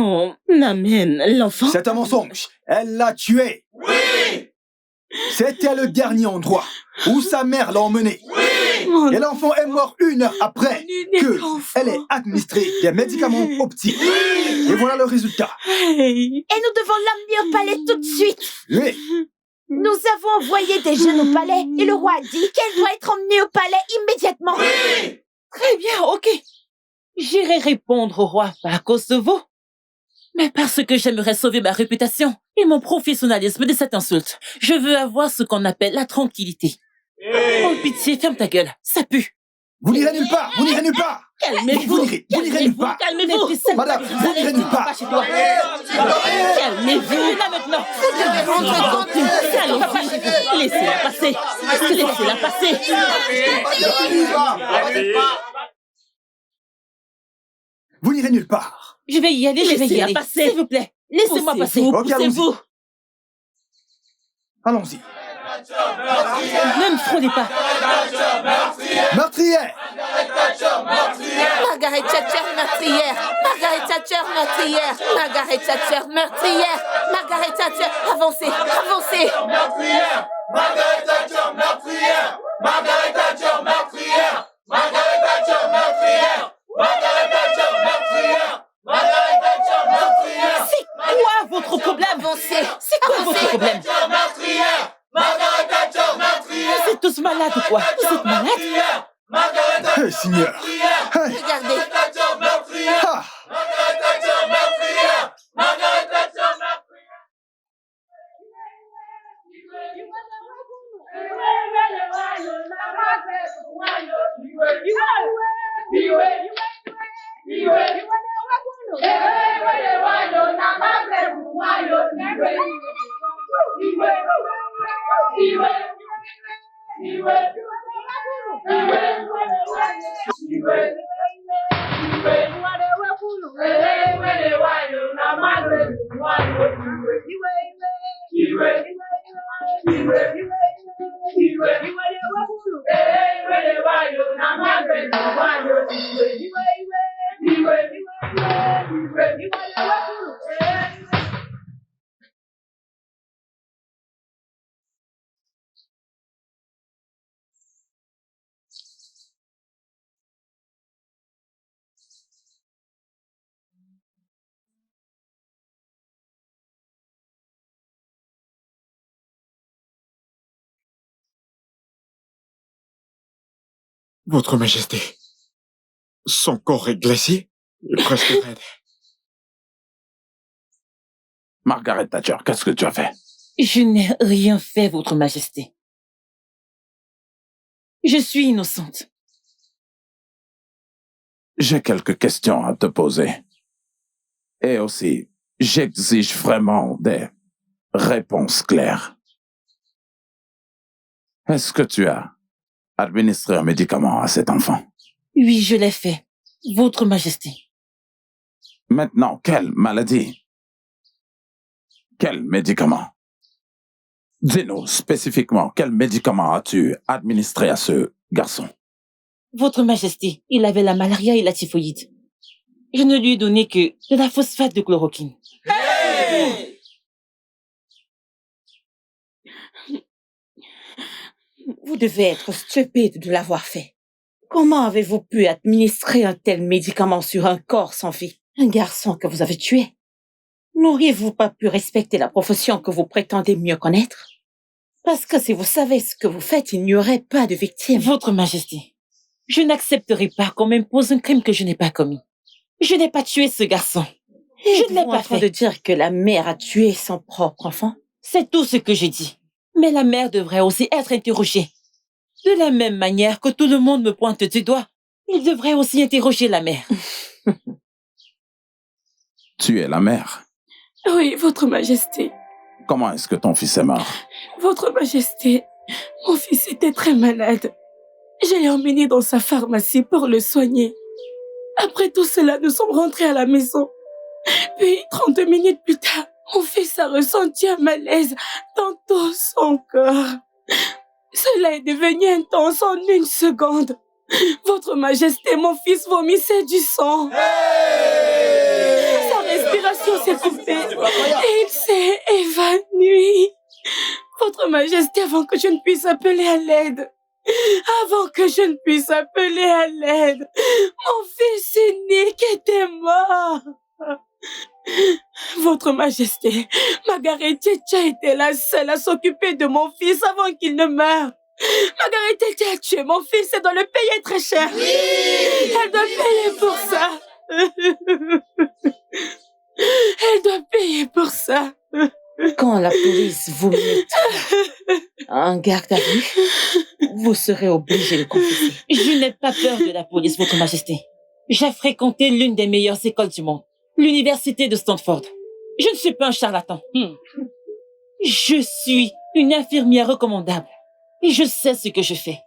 Oh, Amen, l'enfant... C'est un mensonge. Elle l'a tué. Oui! C'était le dernier endroit où sa mère l'a emmené. Oui! Et l'enfant est mort 1 heure après qu'elle ait administré des médicaments optiques. Et voilà le résultat. Et nous devons l'emmener au palais tout de suite. Oui. Nous avons envoyé des jeunes au palais et le roi a dit qu'elle doit être emmenée au palais immédiatement. Oui! Très bien, ok. J'irai répondre au roi, pas à cause de vous, mais parce que j'aimerais sauver ma réputation et mon professionnalisme de cette insulte. Je veux avoir ce qu'on appelle la tranquillité. Oh, pitié, ferme ta gueule, ça pue. Vous n'irez nulle part. Vous n'irez nulle part. Calmez-vous. Vous n'irez nulle part. Calmez-vous. Madame, vous n'irez nulle part. Calmez-vous, là maintenant. Vous devez rentrer compte. Allons-y. Laissez-la passer. Laissez-la passer. Vous n'irez nulle part. Je vais y aller, laissez-la passer. S'il vous plaît. Laissez-moi passer. Ok, allons-y. Poussez-vous. Allons-y. Ne me frôlez pas. Meurtrière. Margaret Thatcher meurtrière. Margaret Thatcher meurtrière. Margaret Thatcher meurtrière. Margaret Thatcher, avancez, avancez. Meurtrière! Margaret Thatcher meurtrière! Margaret Thatcher meurtrière! Margaret Thatcher meurtrière! Margaret Thatcher meurtrière! Margaret Thatcher meurtrière! C'est quoi votre problème? Avancez, C'est quoi votre problème? Thatcher meurtrière! Margaret Thatcher meurtrière! Vous êtes tous malades ou quoi? Vous êtes malades? Margaret Thatcher Hey, Seigneur. Hey. regardez. Thatcher meurtrière! Ah. Margaret Thatcher meurtrière! Margaret Thatcher meurtrière! Votre Majesté, son corps est glacé et presque raide. Margaret Thatcher, qu'est-ce que tu as fait? Je n'ai rien fait, votre majesté. Je suis innocente. J'ai quelques questions à te poser. Et aussi, j'exige vraiment des réponses claires. Est-ce que tu as administré un médicament à cet enfant? Oui, je l'ai fait, votre majesté. Maintenant, quelle maladie? Quel médicament? Dis-nous spécifiquement, quel médicament as-tu administré à ce garçon? Votre majesté, il avait la malaria et la typhoïde. Je ne lui ai donné que de la phosphate de chloroquine. Hey! Vous devez être stupide de l'avoir fait. Comment avez-vous pu administrer un tel médicament sur un corps sans vie? Un garçon que vous avez tué? N'auriez-vous pas pu respecter la profession que vous prétendez mieux connaître? Parce que si vous savez ce que vous faites, il n'y aurait pas de victime. Votre majesté, je n'accepterai pas qu'on m'impose un crime que je n'ai pas commis. Je n'ai pas tué ce garçon. Je ne l'ai pas fait. De dire que la mère a tué son propre enfant? C'est tout ce que j'ai dit. Mais la mère devrait aussi être interrogée. De la même manière que tout le monde me pointe du doigt, il devrait aussi interroger la mère. Tu es la mère. Oui, votre majesté. Comment est-ce que ton fils est mort? Votre majesté, mon fils était très malade. Je l'ai emmené dans sa pharmacie pour le soigner. Après tout cela, nous sommes rentrés à la maison. Puis, 30 minutes plus tard, mon fils a ressenti un malaise dans tout son corps. Cela est devenu intense en 1 seconde. Votre majesté, mon fils vomissait du sang. Hey! Sa respiration s'est coupé et il s'est évanoui. Votre Majesté, avant que je ne puisse appeler à l'aide. Avant que je ne puisse appeler à l'aide. Mon fils unique était mort. Votre Majesté, Margaret Thatcher était la seule à s'occuper de mon fils avant qu'il ne meure. Margaret Thatcher a tué mon fils et doit le payer très cher. Oui. Elle doit payer pour ça. Elle doit payer pour ça. Quand la police vous mettra en garde à vue, vous serez obligé de confesser. Je n'ai pas peur de la police, Votre Majesté. J'ai fréquenté l'une des meilleures écoles du monde, l'université de Stanford. Je ne suis pas un charlatan. Je suis une infirmière recommandable et je sais ce que je fais.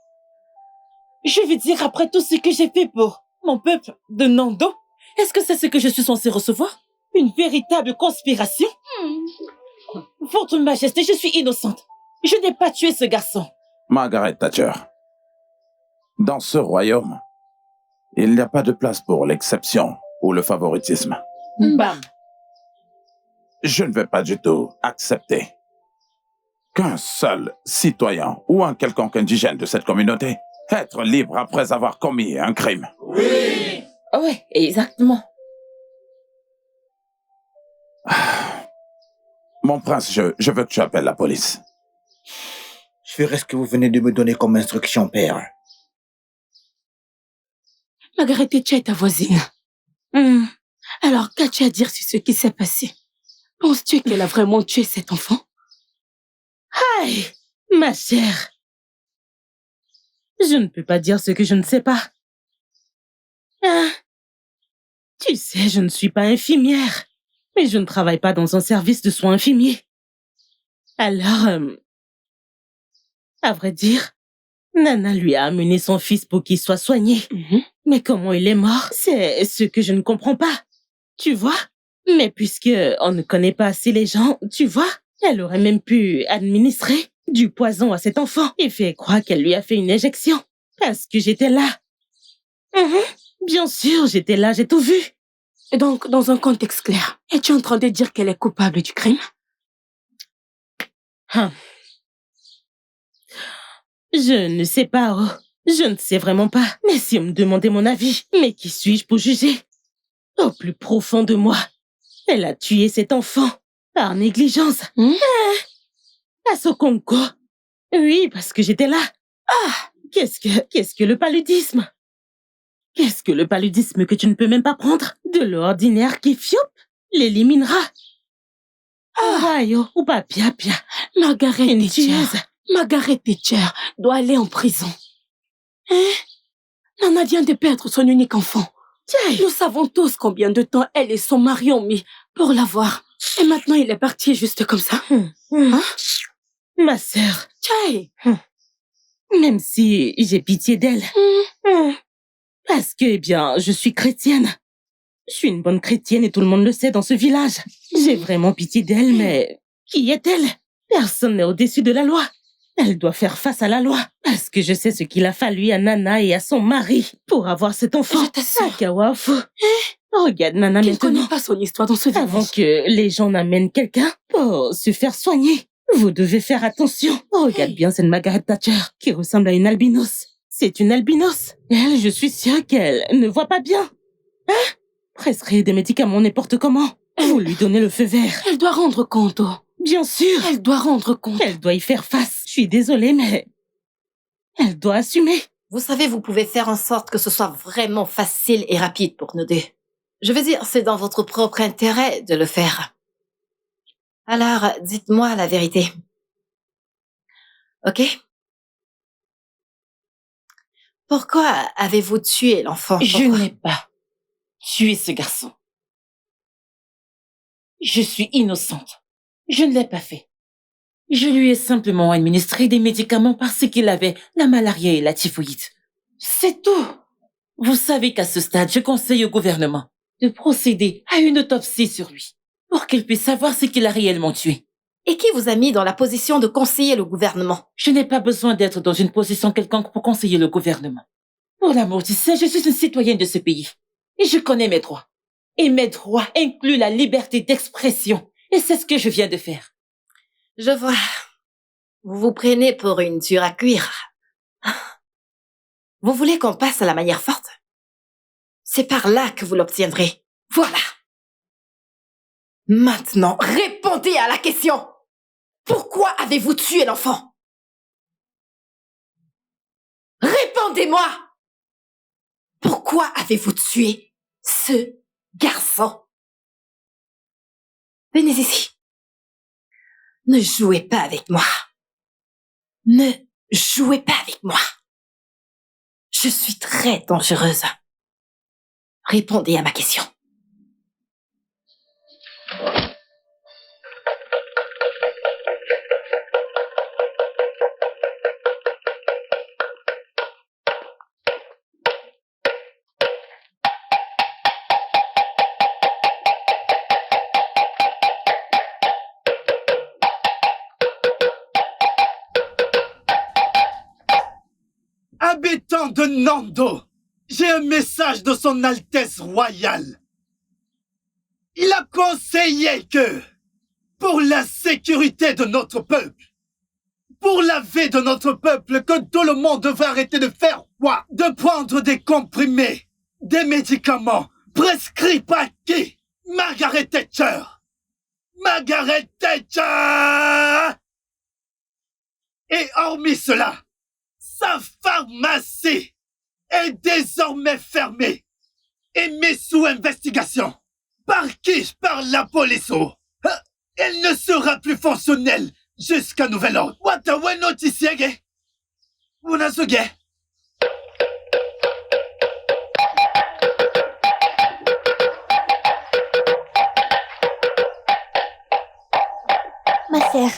Je veux dire, après tout ce que j'ai fait pour mon peuple de Nando, est-ce que c'est ce que je suis censée recevoir? Une véritable conspiration? Votre Majesté, je suis innocente. Je n'ai pas tué ce garçon. Margaret Thatcher, dans ce royaume, il n'y a pas de place pour l'exception ou le favoritisme. Bam. Je ne vais pas du tout accepter qu'un seul citoyen ou un quelconque indigène de cette communauté être libre après avoir commis un crime. Oui! Oui, exactement. Mon prince, je veux que tu appelles la police. Je ferai ce que vous venez de me donner comme instruction, père. Margaret Thatcher est ta voisine. Alors, qu'as-tu à dire sur ce qui s'est passé? Penses-tu qu'elle a vraiment tué cet enfant? Aïe, ma chère. Je ne peux pas dire ce que je ne sais pas. Tu sais, je ne suis pas infirmière, mais je ne travaille pas dans un service de soins infirmiers. Alors, à vrai dire, Nana lui a amené son fils pour qu'il soit soigné. Mais comment il est mort, c'est ce que je ne comprends pas. Tu vois? Mais puisque on ne connaît pas assez les gens, tu vois, elle aurait même pu administrer du poison à cet enfant et faire croire qu'elle lui a fait une injection. Parce que j'étais là. Bien sûr, j'étais là, j'ai tout vu. Et donc, dans un contexte clair, es-tu en train de dire qu'elle est coupable du crime? Je ne sais pas, oh. Je ne sais vraiment pas. Mais si on me demandait mon avis, mais qui suis-je pour juger? Au plus profond de moi, elle a tué cet enfant par négligence. À Sokonko. Oui, parce que j'étais là. Qu'est-ce que le paludisme? Qu'est-ce que le paludisme que tu ne peux même pas prendre? De l'ordinaire qui fiop l'éliminera. Rayo, ou pas pia. Margaret Une Thatcher. tueuse. Margaret Thatcher doit aller en prison. Nana vient de perdre son unique enfant. Nous savons tous combien de temps elle et son mari ont mis pour l'avoir. Et maintenant, il est parti juste comme ça. Ma sœur. Tchai. Même si j'ai pitié d'elle. Parce que, eh bien, je suis chrétienne. Je suis une bonne chrétienne et tout le monde le sait dans ce village. J'ai vraiment pitié d'elle, mais qui est-elle? Personne n'est au-dessus de la loi. Elle doit faire face à la loi. Parce que je sais ce qu'il a fallu à Nana et à son mari pour avoir cet enfant. Je t'assure. Akawafu. Regarde Nana Tu ne maintenant. connais pas son histoire dans ce village. Avant que les gens n'amènent quelqu'un pour se faire soigner. Vous devez faire attention. Regarde bien cette Margaret Thatcher qui ressemble à une albinos. C'est une albinos. Elle, je suis sûre qu'elle ne voit pas bien. Prescrire des médicaments n'importe comment. Vous lui donnez le feu vert. Elle doit rendre compte. Bien sûr. Elle doit rendre compte. Elle doit y faire face. Je suis désolée, mais elle doit assumer. Vous savez, vous pouvez faire en sorte que ce soit vraiment facile et rapide pour nous deux. Je veux dire, c'est dans votre propre intérêt de le faire. Alors, dites-moi la vérité. Ok? Pourquoi avez-vous tué l'enfant? Je n'ai pas tué ce garçon. Je suis innocente. Je ne l'ai pas fait. Je lui ai simplement administré des médicaments parce qu'il avait la malaria et la typhoïde. C'est tout. Vous savez qu'à ce stade, je conseille au gouvernement de procéder à une autopsie sur lui pour qu'il puisse savoir ce qu'il a réellement tué. Et qui vous a mis dans la position de conseiller le gouvernement? Je n'ai pas besoin d'être dans une position quelconque pour conseiller le gouvernement. Pour l'amour du ciel, je suis une citoyenne de ce pays et je connais mes droits. Et mes droits incluent la liberté d'expression. Et c'est ce que je viens de faire. Je vois. Vous vous prenez pour une dure à cuire. Vous voulez qu'on passe à la manière forte? C'est par là que vous l'obtiendrez. Voilà. Maintenant, répondez à la question. Pourquoi avez-vous tué l'enfant? Répondez-moi. Pourquoi avez-vous tué ce garçon? Venez ici. Ne jouez pas avec moi. Ne jouez pas avec moi. Je suis très dangereuse. Répondez à ma question. Habitant de Nando, j'ai un message de son Altesse Royale. Il a conseillé que, pour la sécurité de notre peuple, pour la vie de notre peuple, que tout le monde devrait arrêter de faire quoi? De prendre des comprimés, des médicaments prescrits par qui? Margaret Thatcher. Margaret Thatcher! Et hormis cela, sa pharmacie est désormais fermée et mise sous investigation. Par qui? Par la police. Elle ne sera plus fonctionnelle jusqu'à nouvel ordre. Watawe notisiege. Unasuge. Ma sœur,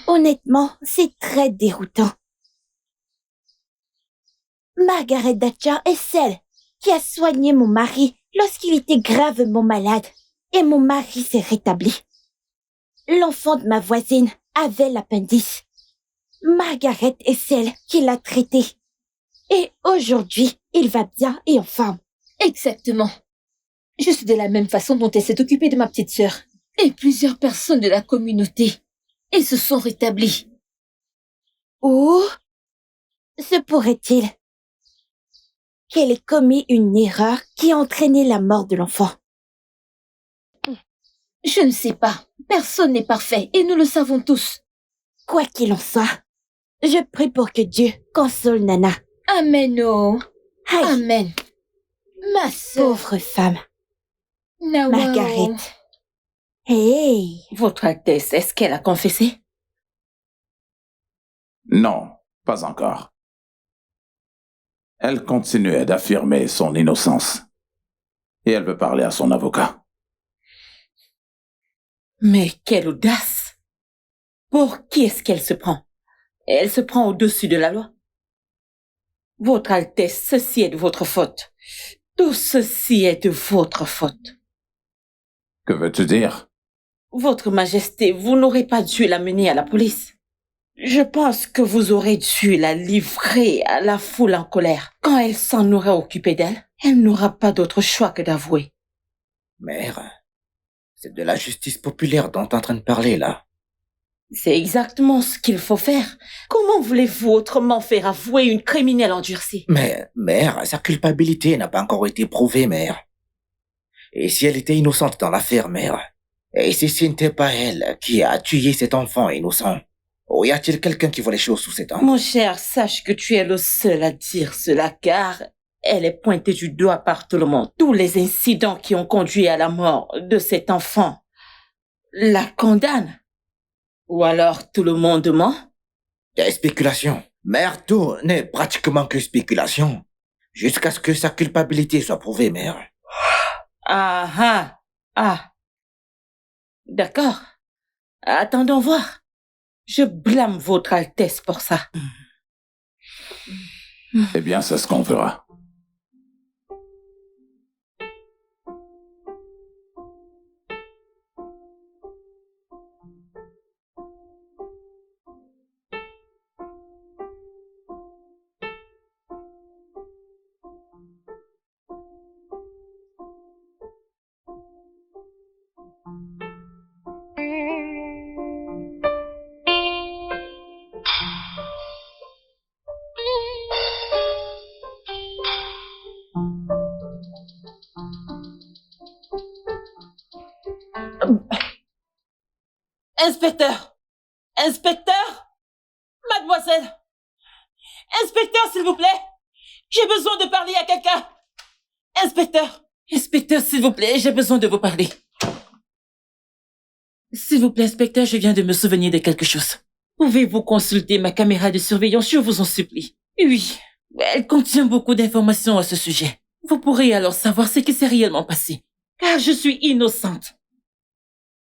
honnêtement, c'est très déroutant. Margaret Thatcher est celle qui a soigné mon mari lorsqu'il était gravement malade et mon mari s'est rétabli. L'enfant de ma voisine avait l'appendice. Margaret est celle qui l'a traité. Et aujourd'hui, il va bien et en forme. Exactement. Je suis de la même façon dont elle s'est occupée de ma petite sœur. Et plusieurs personnes de la communauté. Et se sont rétablies. Ou se pourrait-il qu'elle ait commis une erreur qui a entraîné la mort de l'enfant? Je ne sais pas. Personne n'est parfait et nous le savons tous. Quoi qu'il en soit, je prie pour que Dieu console Nana. Amen, oh. Aïe. Amen. Ma sœur. Pauvre femme. Nawao. Margaret. Hey. Votre Altesse, est-ce qu'elle a confessé? Non, pas encore. Elle continuait d'affirmer son innocence. Et elle veut parler à son avocat. Mais quelle audace! Pour qui est-ce qu'elle se prend? Elle se prend au-dessus de la loi. Votre Altesse, ceci est de votre faute. Tout ceci est de votre faute. Que veux-tu dire? Votre Majesté, vous n'aurez pas dû la mener à la police. Je pense que vous aurez dû la livrer à la foule en colère. Quand elle s'en aura occupé d'elle, elle n'aura pas d'autre choix que d'avouer. Mère, c'est de la justice populaire dont t'es en train de parler, là. C'est exactement ce qu'il faut faire. Comment voulez-vous autrement faire avouer une criminelle endurcie? Mais, mère, sa culpabilité n'a pas encore été prouvée, mère. Et si elle était innocente dans l'affaire, mère? Et si ce n'était pas elle qui a tué cet enfant innocent? Ou y a-t-il quelqu'un qui voit les choses sous ses dents? Mon cher, sache que tu es le seul à dire cela, car elle est pointée du doigt par tout le monde. Tous les incidents qui ont conduit à la mort de cet enfant la condamnent. Ou alors tout le monde ment? Des spéculations. Mère, tout n'est pratiquement que spéculation. Jusqu'à ce que sa culpabilité soit prouvée, mère. Ah. D'accord. Attendons voir. Je blâme votre Altesse pour ça. Eh bien, c'est ce qu'on fera. Inspecteur! Inspecteur! Mademoiselle! Inspecteur, s'il vous plaît! J'ai besoin de parler à quelqu'un! Inspecteur! Inspecteur, s'il vous plaît, j'ai besoin de vous parler. S'il vous plaît, inspecteur, je viens de me souvenir de quelque chose. Pouvez-vous consulter ma caméra de surveillance, je vous en supplie? Oui, elle contient beaucoup d'informations à ce sujet. Vous pourrez alors savoir ce qui s'est réellement passé. Car je suis innocente.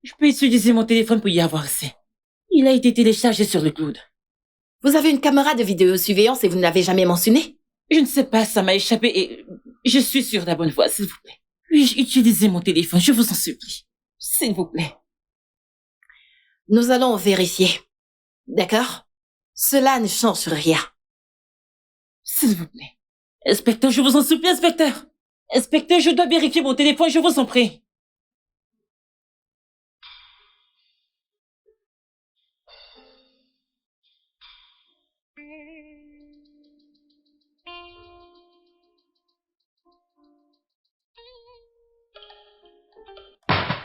Je peux utiliser mon téléphone pour y avoir accès. Il a été téléchargé sur le cloud. Vous avez une caméra de vidéosurveillance et vous ne l'avez jamais mentionné? Je ne sais pas, ça m'a échappé et je suis sur la bonne voie, s'il vous plaît. Puis-je utiliser mon téléphone, je vous en supplie. S'il vous plaît. Nous allons vérifier. D'accord? Cela ne change rien. S'il vous plaît. Inspecteur, je vous en supplie, inspecteur. Inspecteur, je dois vérifier mon téléphone, je vous en prie.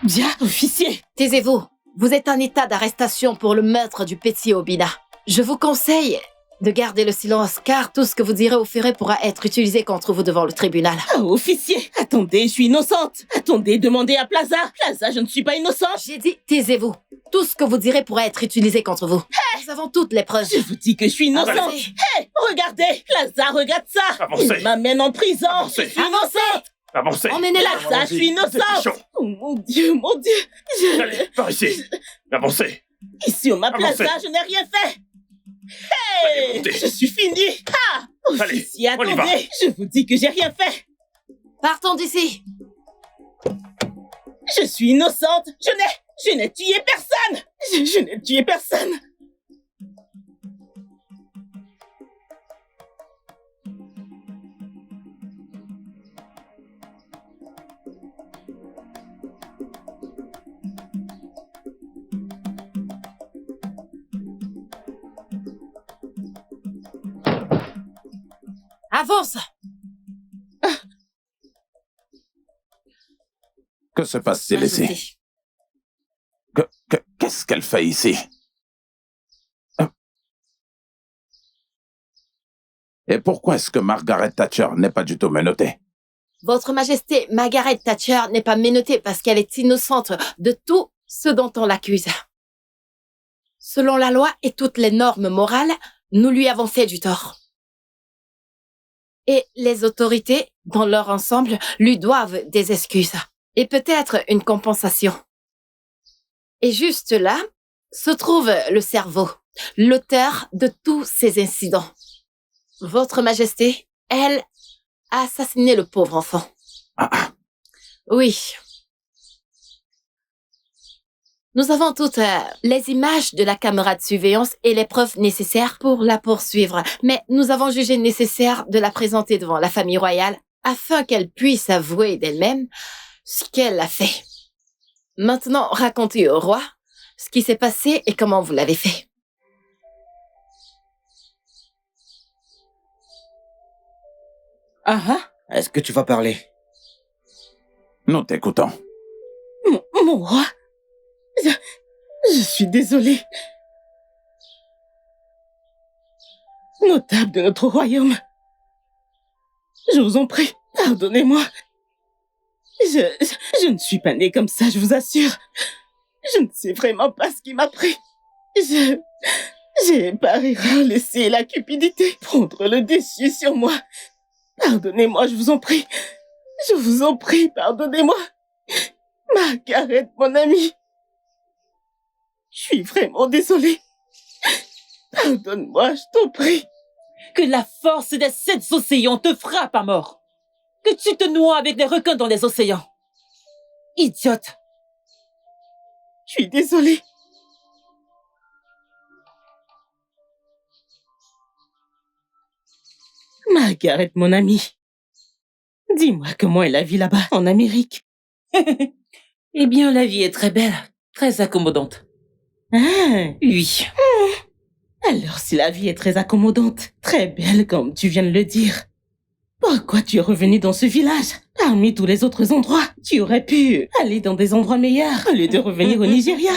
Bien, officier. Taisez-vous. Vous êtes en état d'arrestation pour le meurtre du petit Obina. Je vous conseille de garder le silence car tout ce que vous direz ou ferez pourra être utilisé contre vous devant le tribunal. Oh, officier, attendez, je suis innocente. Attendez, demandez à Plaza. Plaza, je ne suis pas innocente. J'ai dit, taisez-vous. Tout ce que vous direz pourra être utilisé contre vous. Nous avons toutes les preuves. Je vous dis que je suis innocente. Avancez. Hey, regardez, Plaza, regarde ça. Avancez. Il m'amène en prison. Avancez. Je suis innocente. Avancez. Emmenez-la. Plaza, je suis innocente. Oh mon Dieu, mon Dieu. Allez, par ici. Avancez. Ici, on m'a Avancez. Plaza, je n'ai rien fait. Allez, Hey, montez. je suis finie. Ah, officier, Allez, on y va. attendez, je vous dis que j'ai rien fait. Partons d'ici. Je suis innocente. Je n'ai tué personne. Je n'ai tué personne. Avance. Que se passe-t-il ici? Ajoutez. Qu'est-ce qu'elle fait ici? Et pourquoi est-ce que Margaret Thatcher n'est pas du tout menottée? Votre Majesté, Margaret Thatcher n'est pas menottée parce qu'elle est innocente de tout ce dont on l'accuse. Selon la loi et toutes les normes morales, nous lui avons fait du tort. Et les autorités, dans leur ensemble, lui doivent des excuses. Et peut-être une compensation. Et juste là, se trouve le cerveau, l'auteur de tous ces incidents. Votre Majesté, elle a assassiné le pauvre enfant. Oui. Nous avons toutes les images de la caméra de surveillance et les preuves nécessaires pour la poursuivre. Mais nous avons jugé nécessaire de la présenter devant la famille royale afin qu'elle puisse avouer d'elle-même ce qu'elle a fait. Maintenant, racontez au roi ce qui s'est passé et comment vous l'avez fait. Est-ce que tu vas parler? Nous t'écoutons. Mon roi, je suis désolée. Notable de notre royaume, je vous en prie, pardonnez-moi. Je ne suis pas née comme ça, je vous assure. Je ne sais vraiment pas ce qui m'a pris. J'ai par erreur laissé la cupidité prendre le dessus sur moi. Pardonnez-moi, je vous en prie. Je vous en prie, pardonnez-moi. Margaret, mon amie. Je suis vraiment désolée. Pardonne-moi, je t'en prie. Que la force des 7 océans te frappe à mort. Que tu te noies avec les requins dans les océans. Idiote. Je suis désolée. Margaret, mon amie. Dis-moi comment est la vie là-bas, en Amérique. Eh bien, la vie est très belle, très accommodante. Ah, Oui. alors si la vie est très accommodante, très belle comme tu viens de le dire, Pourquoi tu es revenu dans ce village? Parmi tous les autres endroits, tu aurais pu aller dans des endroits meilleurs au lieu de revenir au Nigeria,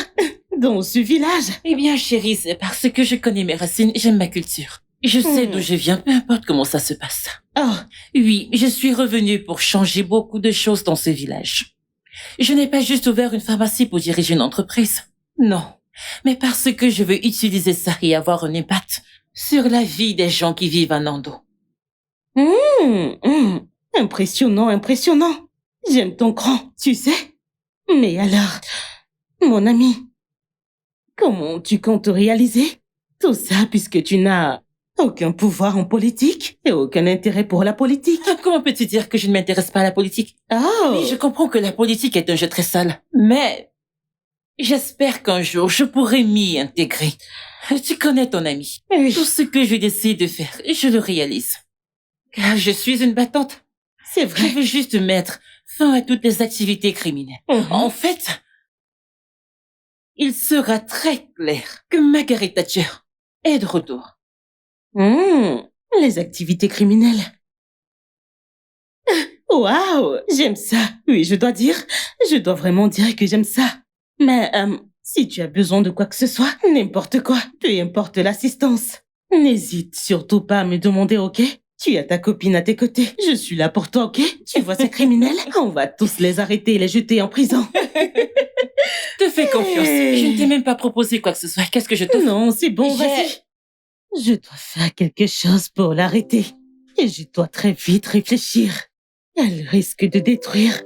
dans ce village. Eh bien, chérie, c'est parce que je connais mes racines, j'aime ma culture. Je sais d'où je viens, peu importe comment ça se passe. Oh, oui, je suis revenue pour changer beaucoup de choses dans ce village. Je n'ai pas juste ouvert une pharmacie pour diriger une entreprise. Non, mais parce que je veux utiliser ça et avoir un impact sur la vie des gens qui vivent à Nando. Impressionnant, impressionnant. J'aime ton cran, tu sais. Mais alors, mon ami, comment tu comptes réaliser tout ça puisque tu n'as aucun pouvoir en politique et aucun intérêt pour la politique? Comment peux-tu dire que je ne m'intéresse pas à la politique? Oh. Oui, je comprends que la politique est un jeu très sale, mais j'espère qu'un jour je pourrai m'y intégrer. Tu connais ton ami. Oui. Tout ce que je décide de faire, je le réalise. Car je suis une battante. C'est vrai. Je veux juste mettre fin à toutes les activités criminelles. En fait, il sera très clair que Margaret Thatcher est de retour. Les activités criminelles. Waouh, j'aime ça. Oui, je dois vraiment dire que j'aime ça. Mais si tu as besoin de quoi que ce soit, n'importe quoi, peu importe l'assistance, n'hésite surtout pas à me demander, ok? Tu as ta copine à tes côtés. Je suis là pour toi, ok? Tu vois ces criminels? On va tous les arrêter et les jeter en prison. Te fais confiance. Je ne t'ai même pas proposé quoi que ce soit. Qu'est-ce que je te fais? Non, c'est bon, vas-y. Je dois faire quelque chose pour l'arrêter. Et je dois très vite réfléchir. Elle risque de détruire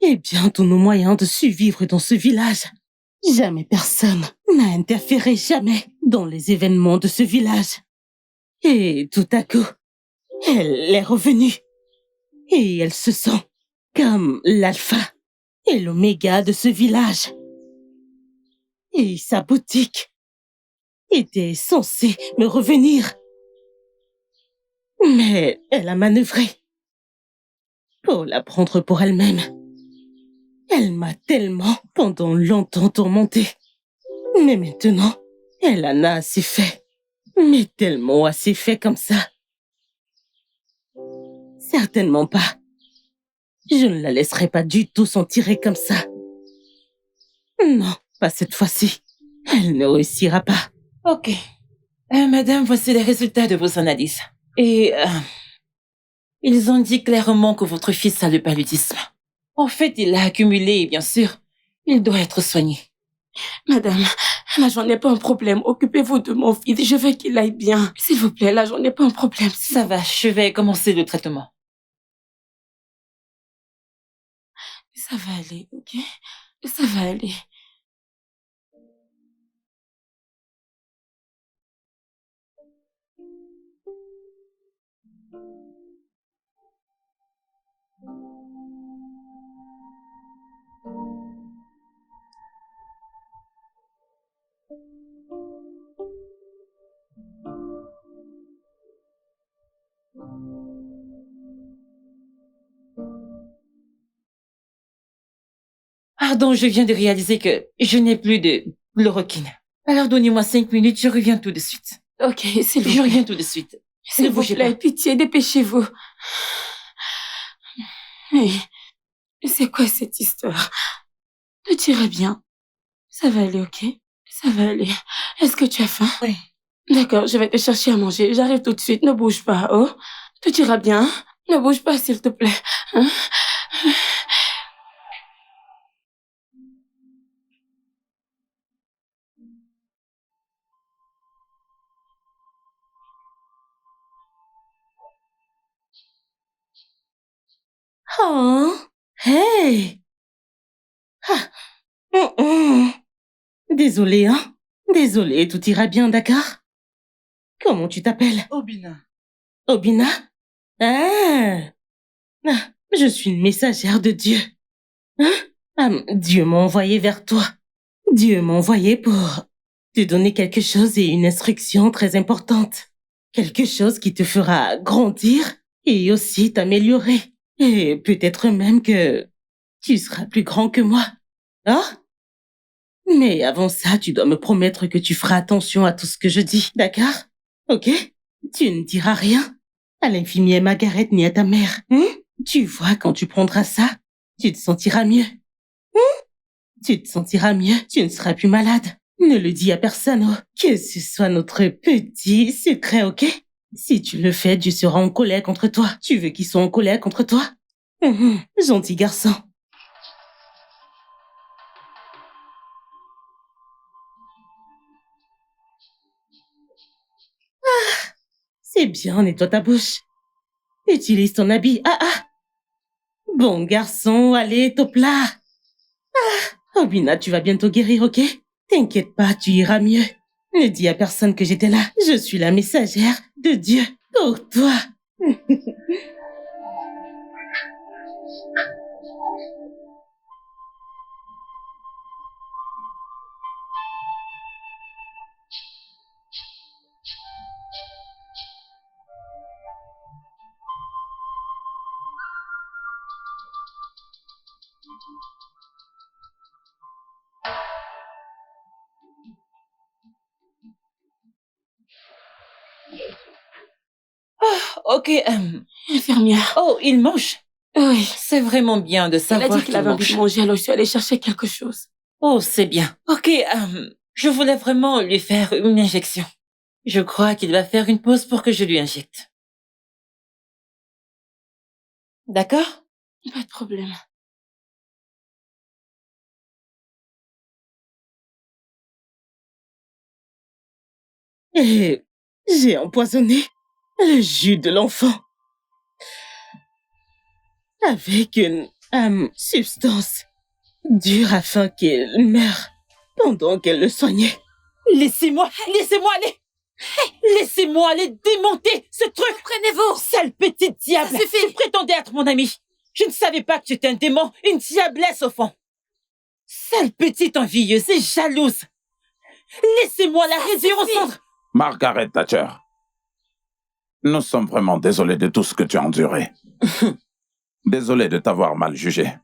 bien tous nos moyens de survivre dans ce village. Jamais personne n'a interféré jamais dans les événements de ce village. Et tout à coup, elle est revenue. Et elle se sent comme l'alpha et l'oméga de ce village. Et sa boutique était censée me revenir. Mais elle a manœuvré pour la prendre pour elle-même. Elle m'a tellement pendant longtemps tourmentée. Mais maintenant, elle en a assez fait. Mais tellement assez fait comme ça. Certainement pas. Je ne la laisserai pas du tout s'en tirer comme ça. Non, pas cette fois-ci. Elle ne réussira pas. Ok. Madame, voici les résultats de vos analyses. Et ils ont dit clairement que votre fils a le paludisme. En fait, il l'a accumulé, bien sûr. Il doit être soigné. Madame, là, j'en ai pas un problème. Occupez-vous de mon fils. Je veux qu'il aille bien. S'il vous plaît, là, j'en ai pas un problème. Ça va, je vais commencer le traitement. Ça va aller, ok? Ça va aller. Pardon, je viens de réaliser que je n'ai plus de chloroquine. Alors donnez-moi 5 minutes, je reviens tout de suite. Ok, s'il vous plaît. Je reviens tout de suite. S'il vous plaît, pitié, dépêchez-vous. Mais c'est quoi cette histoire? Tout ira bien. Ça va aller, ok? Ça va aller. Est-ce que tu as faim? Oui. D'accord, je vais te chercher à manger. J'arrive tout de suite, ne bouge pas, oh? Tout ira bien. Ne bouge pas, s'il te plaît. Hein? Oh, hey! Désolée, hein? Désolée, tout ira bien, d'accord? Comment tu t'appelles? Obina. Obina? Ah, je suis une messagère de Dieu. Hein? Dieu m'a envoyé vers toi. Dieu m'a envoyé pour te donner quelque chose et une instruction très importante. Quelque chose qui te fera grandir et aussi t'améliorer. Et peut-être même que tu seras plus grand que moi. Hein? Mais avant ça, tu dois me promettre que tu feras attention à tout ce que je dis, d'accord? Ok? Tu ne diras rien à l'infirmière Margaret ni à ta mère. Tu vois, quand tu prendras ça, tu te sentiras mieux. Tu te sentiras mieux, tu ne seras plus malade. Ne le dis à personne, oh. Que ce soit notre petit secret, ok? Si tu le fais, Dieu sera en colère contre toi. Tu veux qu'ils soient en colère contre toi? Gentil garçon. C'est bien, nettoie ta bouche. Utilise ton habit. Bon garçon, allez, top là. Obina, tu vas bientôt guérir, ok? T'inquiète pas, tu iras mieux. Ne dis à personne que j'étais là. Je suis la messagère de Dieu pour toi. Ok, Infirmière. Oh, il mange. Oui. C'est vraiment bien de Elle savoir a dit qu'il avait envie de mange. manger, alors je suis allée chercher quelque chose. Oh, c'est bien. Ok, je voulais vraiment lui faire une injection. Je crois qu'il va faire une pause pour que je lui injecte. D'accord? Pas de problème. Et j'ai empoisonné le jus de l'enfant avec une substance dure afin qu'elle meure pendant qu'elle le soignait. Laissez-moi aller. Laissez-moi aller démonter ce truc. Prenez-vous. Sale petite diable. Ça suffit. Tu prétendais être mon ami. Je ne savais pas que tu étais un démon, une diablesse au fond. Sale petite envieuse et jalouse. Laissez-moi la réduire au centre. Margaret Thatcher, nous sommes vraiment désolés de tout ce que tu as enduré. Désolés de t'avoir mal jugé.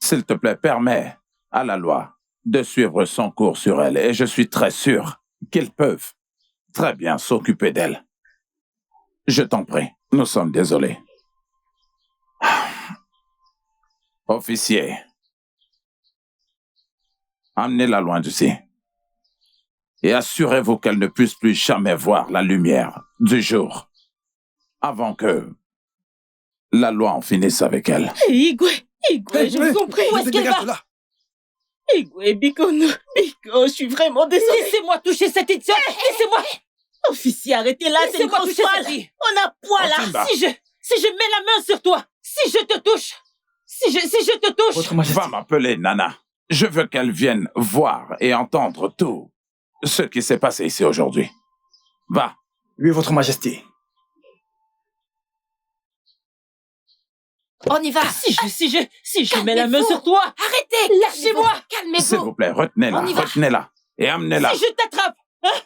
S'il te plaît, permets à la loi de suivre son cours sur elle et je suis très sûr qu'ils peuvent très bien s'occuper d'elle. Je t'en prie, nous sommes désolés. Officier, emmenez-la loin d'ici. Et assurez-vous qu'elle ne puisse plus jamais voir la lumière du jour avant que la loi en finisse avec elle. Igwe, je vous en prie. Où est-ce qu'elle va? Igwe, Biko, je suis vraiment désolée. Laissez-moi toucher cette idiote. Laissez-moi. Officier, arrêtez là, c'est une Laissez-moi grosse toucher toile. cette fille. On a poil là. Otimba. Si je mets la main sur toi, si je te touche, si je te touche. Votre Majesté. Va m'appeler Nana. Je veux qu'elle vienne voir et entendre tout ce qui s'est passé ici aujourd'hui. Va. Oui, Votre Majesté. On y va. Si je mets la main sur toi, Arrêtez. lâchez-moi. S'il Calmez-vous. vous plaît, retenez-la, On y va. retenez-la. Et amenez-la. Si je t'attrape, hein?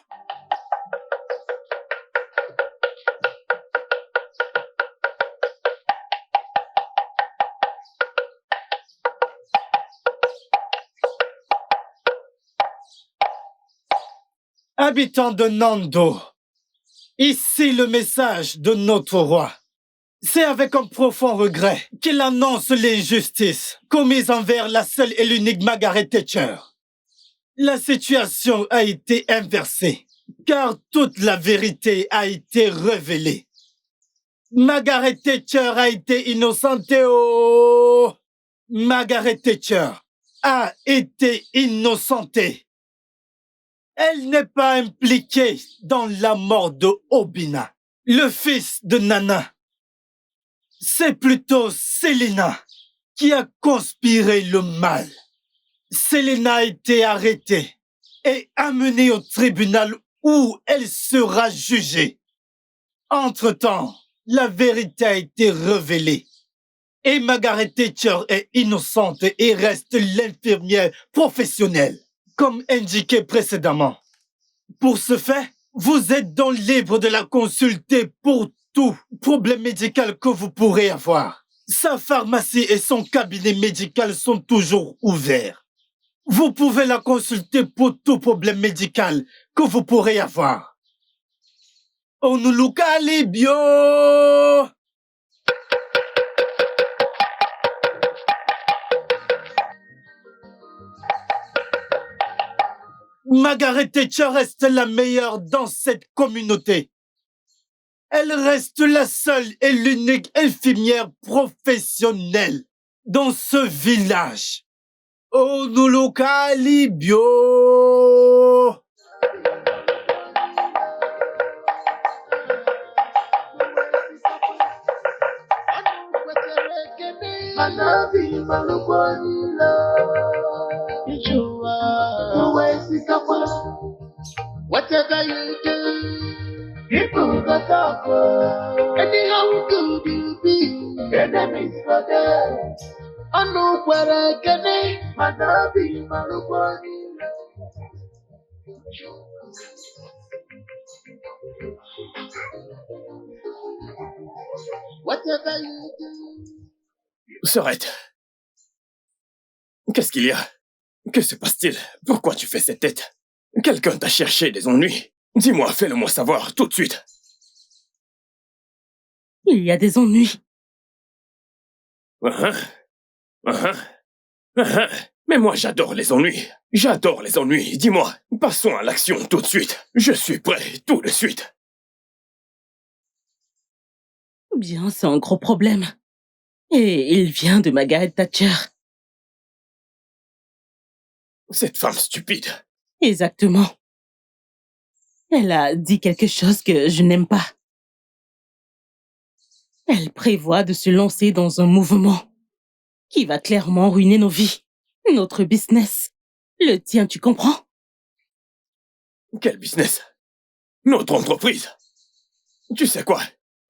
Habitants de Nando, ici le message de notre roi. C'est avec un profond regret qu'il annonce l'injustice commise envers la seule et l'unique Margaret Thatcher. La situation a été inversée, car toute la vérité a été révélée. Margaret Thatcher a été innocentée, oh! Margaret Thatcher a été innocentée. Elle n'est pas impliquée dans la mort de Obina, le fils de Nana. C'est plutôt Selena qui a conspiré le mal. Selena a été arrêtée et amenée au tribunal où elle sera jugée. Entre-temps, la vérité a été révélée. Et Margaret Thatcher est innocente et reste l'infirmière professionnelle, comme indiqué précédemment. Pour ce fait, vous êtes donc libre de la consulter pour tout problème médical que vous pourrez avoir. Sa pharmacie et son cabinet médical sont toujours ouverts. Vous pouvez la consulter pour tout problème médical que vous pourrez avoir. Onuluka Libio! Margaret Thatcher reste la meilleure dans cette communauté. Elle reste la seule et l'unique infirmière professionnelle dans ce village. Onuluka Libio! Whatever you do, people go talk. Anyhow good you be, enemies for them. Anu kwere kene, manabi malukwani. Whatever you do. Sorette, qu'est-ce qu'il y a? Que se passe-t-il? Pourquoi tu fais cette tête? Quelqu'un t'a cherché des ennuis? Dis-moi, fais-le-moi savoir, tout de suite. Il y a des ennuis. Mais moi, j'adore les ennuis. J'adore les ennuis. Dis-moi, passons à l'action tout de suite. Je suis prêt, tout de suite. Bien, c'est un gros problème. Et il vient de Margaret Thatcher. Cette femme stupide. Exactement. Elle a dit quelque chose que je n'aime pas. Elle prévoit de se lancer dans un mouvement qui va clairement ruiner nos vies, notre business. Le tien, tu comprends? Quel business? Notre entreprise. Tu sais quoi?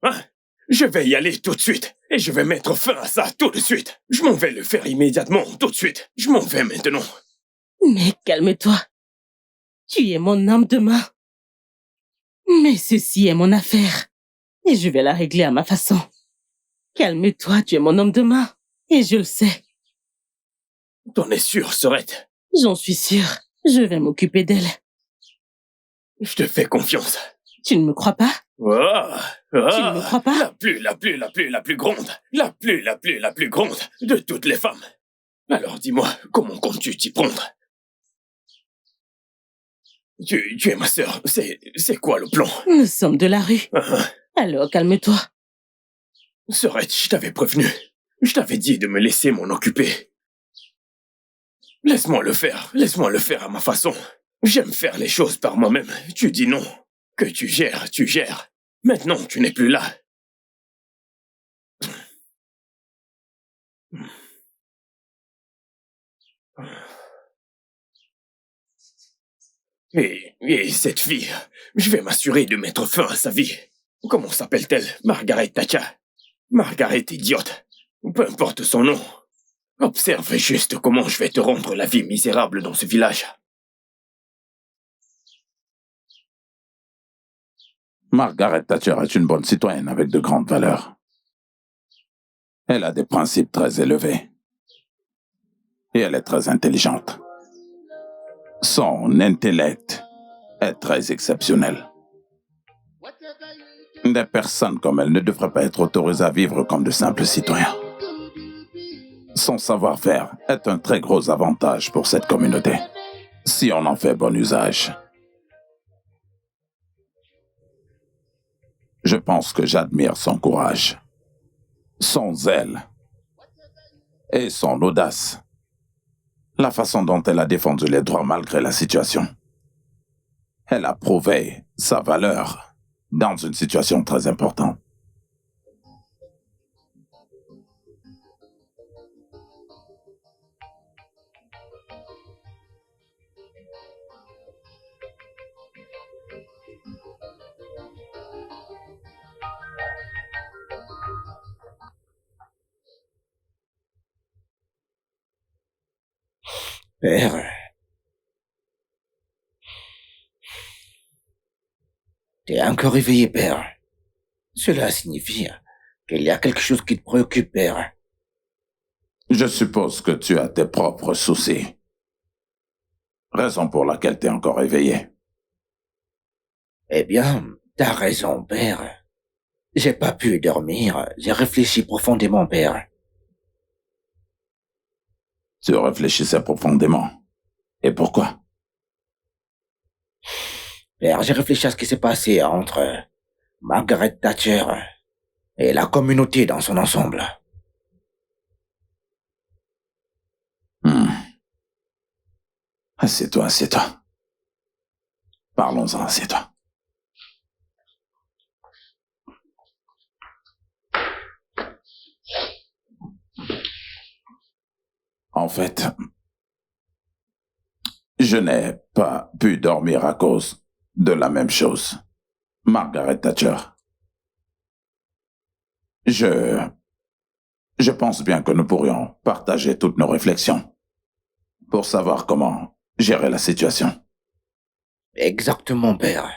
Hein? Je vais y aller tout de suite. Et je vais mettre fin à ça tout de suite. Je m'en vais le faire immédiatement, tout de suite. Je m'en vais maintenant. Mais calme-toi. Tu es mon homme de main. Mais ceci est mon affaire. Et je vais la régler à ma façon. Calme-toi, tu es mon homme de main. Et je le sais. T'en es sûr, Sorette? J'en suis sûr. Je vais m'occuper d'elle. Je te fais confiance. Tu ne me crois pas? Tu ne me crois pas? La plus grande. La plus grande de toutes les femmes. Alors dis-moi, comment comptes-tu t'y prendre? Tu es ma sœur. C'est quoi le plan? Nous sommes de la rue. Alors calme-toi. Sorette, je t'avais prévenu. Je t'avais dit de me laisser m'en occuper. Laisse-moi le faire à ma façon. J'aime faire les choses par moi-même. Tu dis non. Que tu gères, tu gères. Maintenant, tu n'es plus là. Et cette fille, je vais m'assurer de mettre fin à sa vie. Comment s'appelle-t-elle? Margaret Thatcher. Margaret idiote. Peu importe son nom. Observe juste comment je vais te rendre la vie misérable dans ce village. Margaret Thatcher est une bonne citoyenne avec de grandes valeurs. Elle a des principes très élevés. Et elle est très intelligente. Son intellect est très exceptionnel. Des personnes comme elle ne devraient pas être autorisées à vivre comme de simples citoyens. Son savoir-faire est un très gros avantage pour cette communauté, si on en fait bon usage. Je pense que j'admire son courage, son zèle et son audace. La façon dont elle a défendu les droits malgré la situation. Elle a prouvé sa valeur dans une situation très importante. Père. T'es encore réveillé, père. Cela signifie qu'il y a quelque chose qui te préoccupe, père. Je suppose que tu as tes propres soucis. Raison pour laquelle t'es encore éveillé. Eh bien, T'as raison, père. J'ai pas pu dormir. J'ai réfléchi profondément, père. Tu réfléchissais profondément. Et pourquoi? Père, j'ai réfléchi à ce qui s'est passé entre Margaret Thatcher et la communauté dans son ensemble. Assieds-toi, assieds-toi. Parlons-en, assieds-toi. En fait, je n'ai pas pu dormir à cause de la même chose. Margaret Thatcher. Je pense bien que nous pourrions partager toutes nos réflexions pour savoir comment gérer la situation. Exactement, père.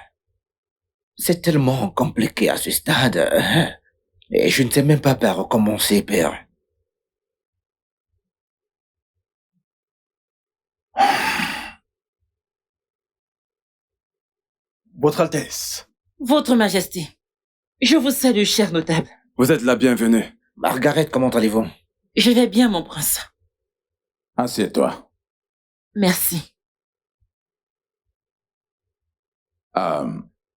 C'est tellement compliqué à ce stade. Et je ne sais même pas par où commencer, père. Votre Altesse. Votre Majesté, je vous salue, cher notable. Vous êtes la bienvenue. Margaret, comment allez-vous? Je vais bien, mon prince. Assieds-toi. Merci.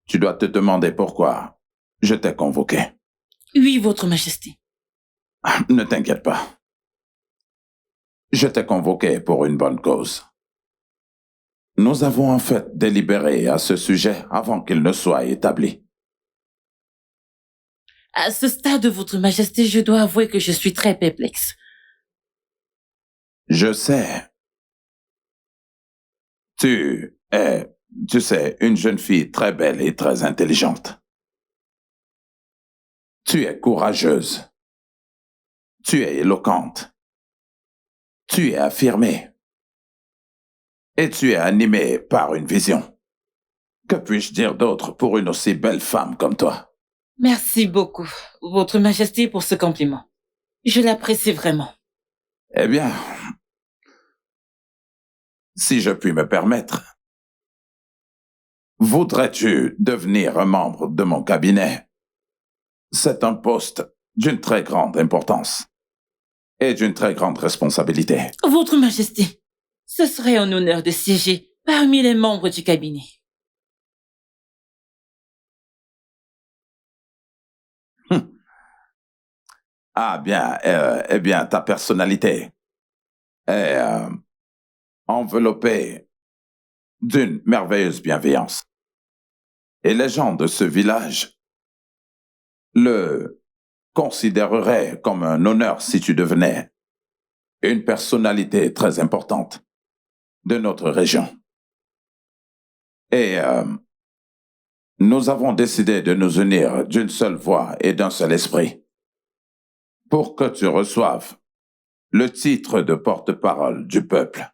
Tu dois te demander pourquoi je t'ai convoqué. Oui, Votre Majesté. Ne t'inquiète pas. Je t'ai convoqué pour une bonne cause. Nous avons en fait délibéré à ce sujet avant qu'il ne soit établi. À ce stade, Votre Majesté, je dois avouer que je suis très perplexe. Je sais. Tu sais, une jeune fille très belle et très intelligente. Tu es courageuse. Tu es éloquente. Tu es affirmée. Et tu es animée par une vision. Que puis-je dire d'autre pour une aussi belle femme comme toi? Merci beaucoup, Votre Majesté, pour ce compliment. Je l'apprécie vraiment. Eh bien, si je puis me permettre, voudrais-tu devenir un membre de mon cabinet? C'est un poste d'une très grande importance et d'une très grande responsabilité. Votre Majesté, ce serait un honneur de siéger parmi les membres du cabinet. Ah bien, eh bien, ta personnalité est enveloppée d'une merveilleuse bienveillance. Et les gens de ce village le considéreraient comme un honneur si tu devenais une personnalité très importante de notre région. Et nous avons décidé de nous unir d'une seule voix et d'un seul esprit pour que tu reçoives le titre de porte-parole du peuple.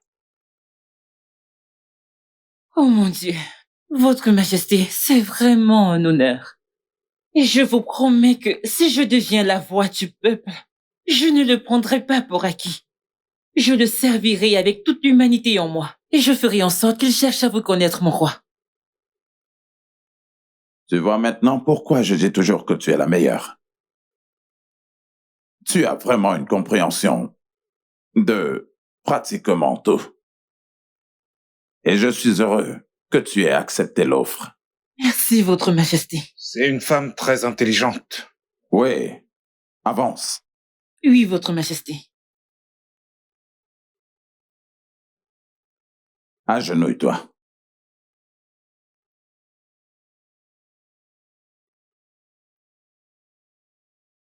Oh mon Dieu, Votre Majesté, c'est vraiment un honneur. Et je vous promets que si je deviens la voix du peuple, je ne le prendrai pas pour acquis. Je le servirai avec toute l'humanité en moi, et je ferai en sorte qu'il cherche à vous connaître, mon roi. Tu vois maintenant pourquoi je dis toujours que tu es la meilleure. Tu as vraiment une compréhension de pratiquement tout. Et je suis heureux que tu aies accepté l'offre. Merci, Votre Majesté. C'est une femme très intelligente. Oui, avance. Oui, Votre Majesté. Agenouille-toi.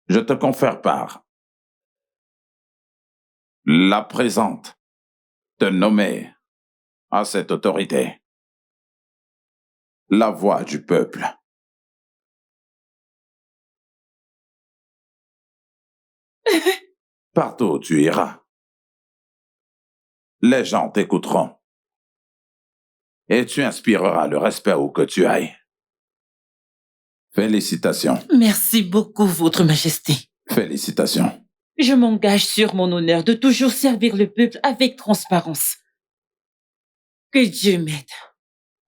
Je te confère par la présente te nommer à cette autorité la voix du peuple. Partout où tu iras, les gens t'écouteront et tu inspireras le respect où que tu ailles. Félicitations. Merci beaucoup, Votre Majesté. Félicitations. Je m'engage sur mon honneur de toujours servir le peuple avec transparence. Que Dieu m'aide.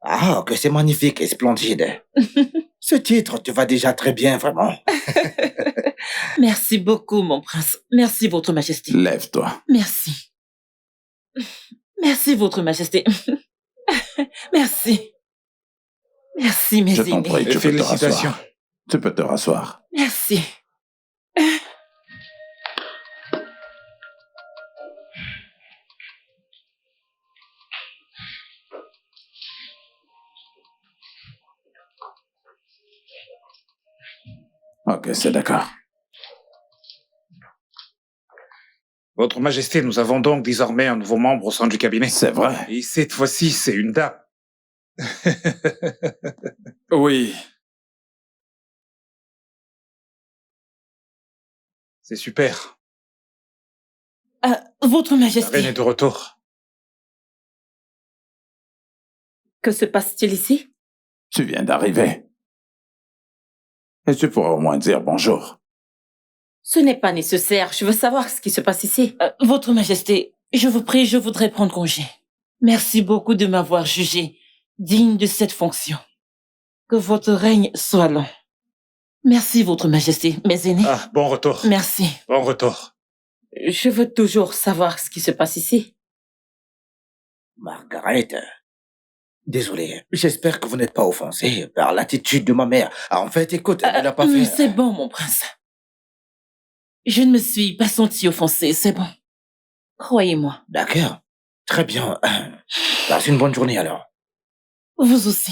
Ah, que c'est magnifique et splendide. Ce titre te va déjà très bien, vraiment. Merci beaucoup, mon prince. Merci, votre majesté. Lève-toi. Merci. Merci, votre majesté. Merci. Merci, mes Je t'en aînés. prie, tu peux te Félicitations. rasseoir. Tu peux te rasseoir. Merci. Ok, c'est d'accord. Votre Majesté, nous avons donc désormais un nouveau membre au sein du cabinet. C'est vrai. Et cette fois-ci, c'est une dame. Oui. C'est super. Votre La majesté. reine est de retour. Que se passe-t-il ici? Tu viens d'arriver. Et tu pourras au moins dire bonjour. Ce n'est pas nécessaire. Je veux savoir ce qui se passe ici. Votre majesté, je vous prie, je voudrais prendre congé. Merci beaucoup de m'avoir jugé digne de cette fonction. Que votre règne soit long. Merci, votre majesté, mes aînés. Ah, bon retour. Merci. Bon retour. Je veux toujours savoir ce qui se passe ici. Margaret, désolé, j'espère que vous n'êtes pas offensée par l'attitude de ma mère. Ah, en fait, écoute, elle ne l'a pas fait. C'est bon, mon prince. Je ne me suis pas sentie offensée, c'est bon. Croyez-moi. D'accord. Très bien. Passe une bonne journée alors. Vous aussi.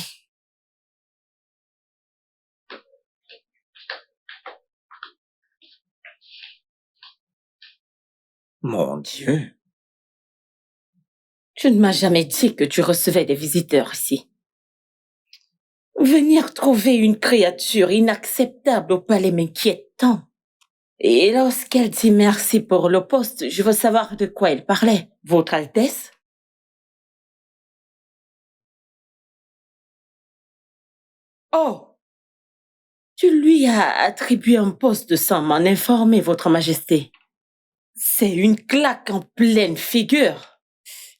Mon Dieu. Tu ne m'as jamais dit que tu recevais des visiteurs ici. Venir trouver une créature inacceptable au palais m'inquiète tant. Et lorsqu'elle dit merci pour le poste, je veux savoir de quoi elle parlait. Votre Altesse? Oh! Tu lui as attribué un poste sans m'en informer, Votre Majesté. C'est une claque en pleine figure.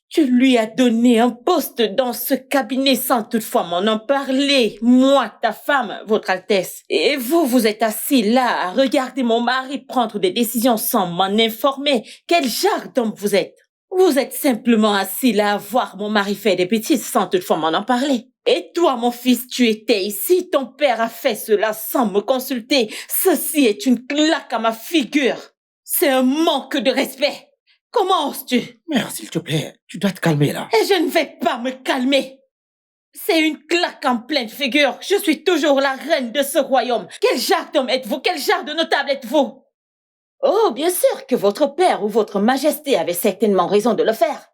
Tu lui as donné un poste dans ce cabinet sans toutefois m'en en parler, moi, ta femme, Votre Altesse. Et vous, vous êtes assis là à regarder mon mari prendre des décisions sans m'en informer. Quel genre d'homme vous êtes? Vous êtes simplement assis là à voir mon mari faire des bêtises sans toutefois m'en en parler. Et toi, mon fils, tu étais ici, ton père a fait cela sans me consulter. Ceci est une claque à ma figure. C'est un manque de respect. Comment oses-tu? Mère, s'il te plaît, tu dois te calmer là. Et je ne vais pas me calmer. C'est une claque en pleine figure. Je suis toujours la reine de ce royaume. Quel genre d'homme êtes-vous? Quel genre de notable êtes-vous? Oh, bien sûr que votre père ou votre majesté avait certainement raison de le faire.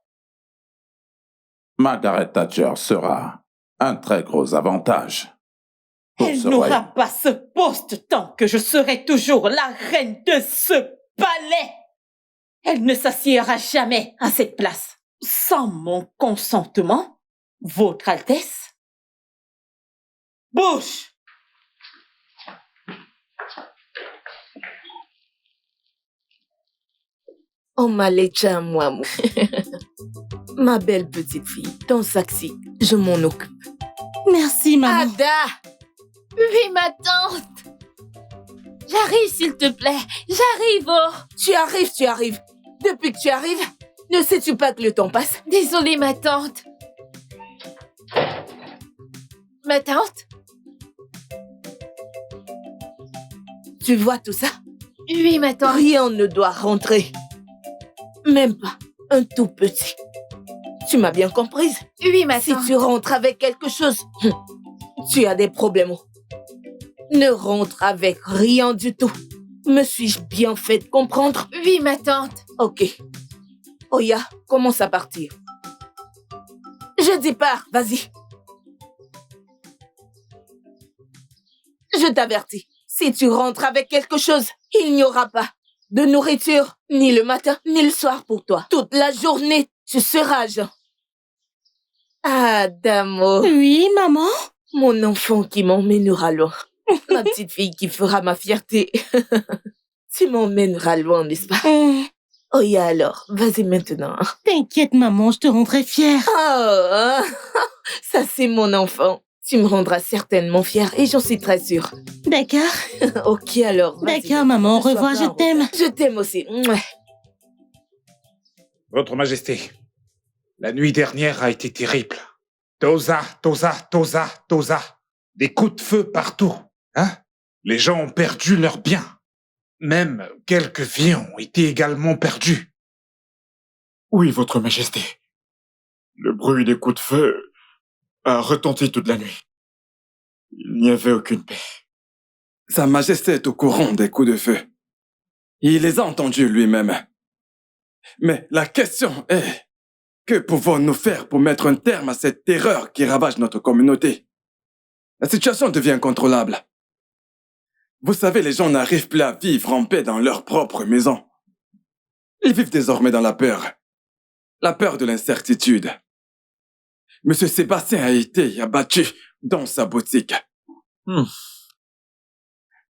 Margaret Thatcher sera un très gros avantage. Elle n'aura pas ce poste tant que je serai toujours la reine de ce palais. Elle ne s'assiera jamais à cette place. Sans mon consentement, Votre Altesse. Bouche! On m'a laissé à moi, mon. Ma belle petite fille, ton sac-ci, je m'en occupe. Merci, maman. Ada! Oui, ma tante! J'arrive, s'il te plaît. J'arrive, oh! Tu arrives. Depuis que tu arrives, ne sais-tu pas que le temps passe? Désolée, ma tante. Ma tante? Tu vois tout ça? Oui, ma tante. Rien ne doit rentrer. Même pas un tout petit. Tu m'as bien comprise? Oui, ma tante. Si tu rentres avec quelque chose, tu as des problèmes. Ne rentre avec rien du tout. Me suis-je bien fait comprendre? Oui, ma tante. Ok. Oya, commence à partir. Je dis pars, vas-y. Je t'avertis, si tu rentres avec quelque chose, il n'y aura pas de nourriture, ni le matin, ni le soir pour toi. Toute la journée, tu seras à jeun. Adamo. Oui, maman? Mon enfant qui m'emmènera loin. Ma petite fille qui fera ma fierté. Tu m'emmèneras loin, n'est-ce pas? Oh, ya alors, vas-y maintenant. T'inquiète, maman, je te rendrai fière. Oh, ça c'est mon enfant. Tu me rendras certainement fière et j'en suis très sûre. D'accord. Ok, alors. D'accord, maman. Au revoir, je t'aime. Je t'aime aussi. Mouah. Votre Majesté, la nuit dernière a été terrible. Tosa. Des coups de feu partout. Hein? Les gens ont perdu leurs biens. Même quelques vies ont été également perdues. Oui, Votre Majesté. Le bruit des coups de feu a retenti toute la nuit. Il n'y avait aucune paix. Sa Majesté est au courant des coups de feu. Il les a entendus lui-même. Mais la question est, que pouvons-nous faire pour mettre un terme à cette terreur qui ravage notre communauté? La situation devient incontrôlable. Vous savez, les gens n'arrivent plus à vivre en paix dans leur propre maison. Ils vivent désormais dans la peur de l'incertitude. Monsieur Sébastien a été abattu dans sa boutique.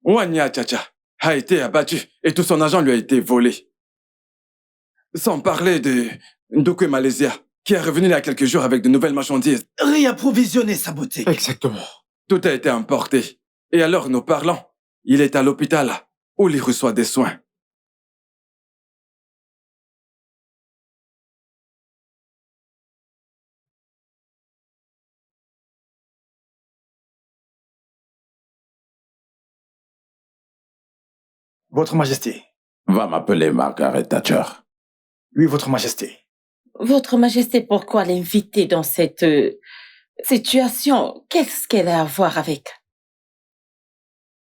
Wanya Chacha a été abattu et tout son argent lui a été volé. Sans parler de Ndokwe Malaysia, qui est revenu il y a quelques jours avec de nouvelles marchandises. Réapprovisionner sa boutique. Exactement. Tout a été importé. Et alors, nous parlons, il est à l'hôpital où il reçoit des soins. Votre Majesté. Va m'appeler Margaret Thatcher. Oui, Votre Majesté. Votre Majesté, pourquoi l'inviter dans cette situation? Qu'est-ce qu'elle a à voir avec?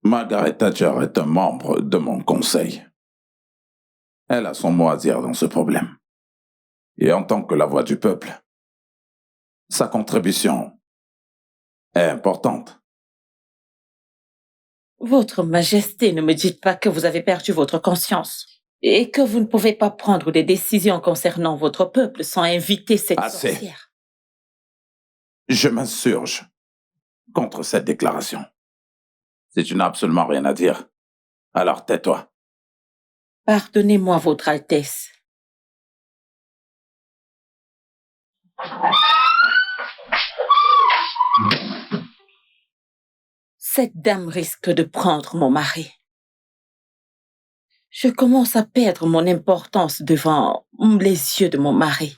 Margaret Thatcher est un membre de mon conseil. Elle a son mot à dire dans ce problème. Et en tant que la voix du peuple, sa contribution est importante. Votre Majesté, ne me dites pas que vous avez perdu votre conscience et que vous ne pouvez pas prendre des décisions concernant votre peuple sans inviter cette sorcière. Je m'insurge contre cette déclaration. Si tu n'as absolument rien à dire, alors tais-toi. Pardonnez-moi, Votre Altesse. Cette dame risque de prendre mon mari. Je commence à perdre mon importance devant les yeux de mon mari.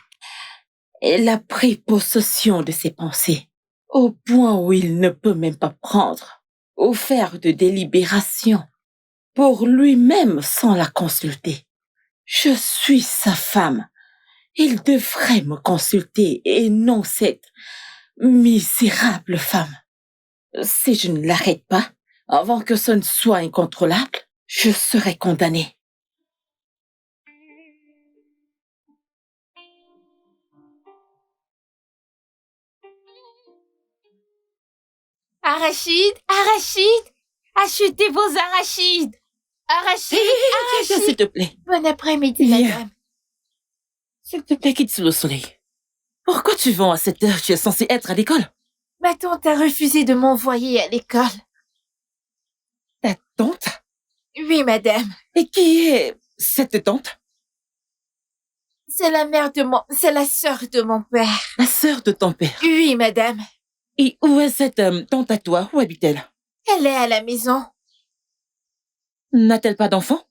Elle a pris possession de ses pensées, au point où il ne peut même pas prendre ou faire de délibération pour lui-même sans la consulter. Je suis sa femme. Il devrait me consulter et non cette misérable femme. Si je ne l'arrête pas, avant que ce ne soit incontrôlable, je serai condamnée. Arachide, achetez vos arachides. Arachide, S'il te plaît. Bon après-midi, madame. S'il te plaît, quitte sous le soleil. Pourquoi tu vends à cette heure? Tu es censée être à l'école. Ma tante a refusé de m'envoyer à l'école. Ta tante? Oui, madame. Et qui est cette tante? C'est la sœur de mon père. La sœur de ton père? Oui, madame. Et où est cette tante à toi? Où habite-t-elle? Elle est à la maison. N'a-t-elle pas d'enfants?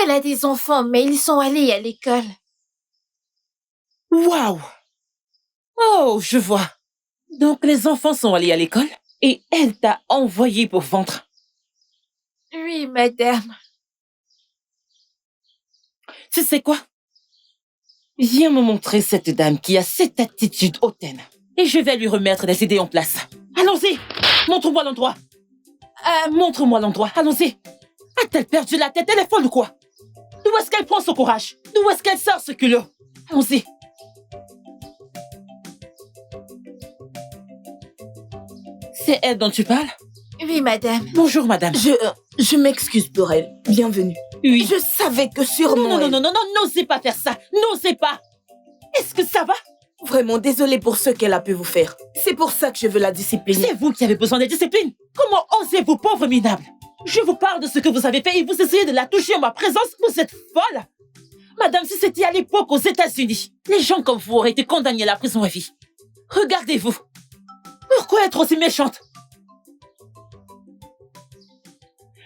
Elle a des enfants, mais ils sont allés à l'école. Waouh! Oh, je vois. Donc les enfants sont allés à l'école et elle t'a envoyé pour vendre. Oui, madame. Tu sais quoi? Viens me montrer cette dame qui a cette attitude hautaine. Et je vais lui remettre les idées en place. Allons-y! Montre-moi l'endroit. Montre-moi l'endroit. Allons-y. A-t-elle perdu la tête? Elle est folle ou quoi? D'où est-ce qu'elle prend ce courage? D'où est-ce qu'elle sort ce culot? Allons-y. C'est elle dont tu parles? Oui, madame. Bonjour, madame. Je m'excuse pour elle. Bienvenue. Oui. Je savais que sûrement... Non, n'osez pas faire ça. N'osez pas. Est-ce que ça va? Vraiment, désolée pour ce qu'elle a pu vous faire. C'est pour ça que je veux la discipliner. C'est vous qui avez besoin de discipline. Comment osez-vous, pauvre minable? Je vous parle de ce que vous avez fait et vous essayez de la toucher en ma présence. Vous êtes folle. Madame, si c'était à l'époque aux États-Unis, les gens comme vous auraient été condamnés à la prison à vie. Regardez-vous. Pourquoi être aussi méchante?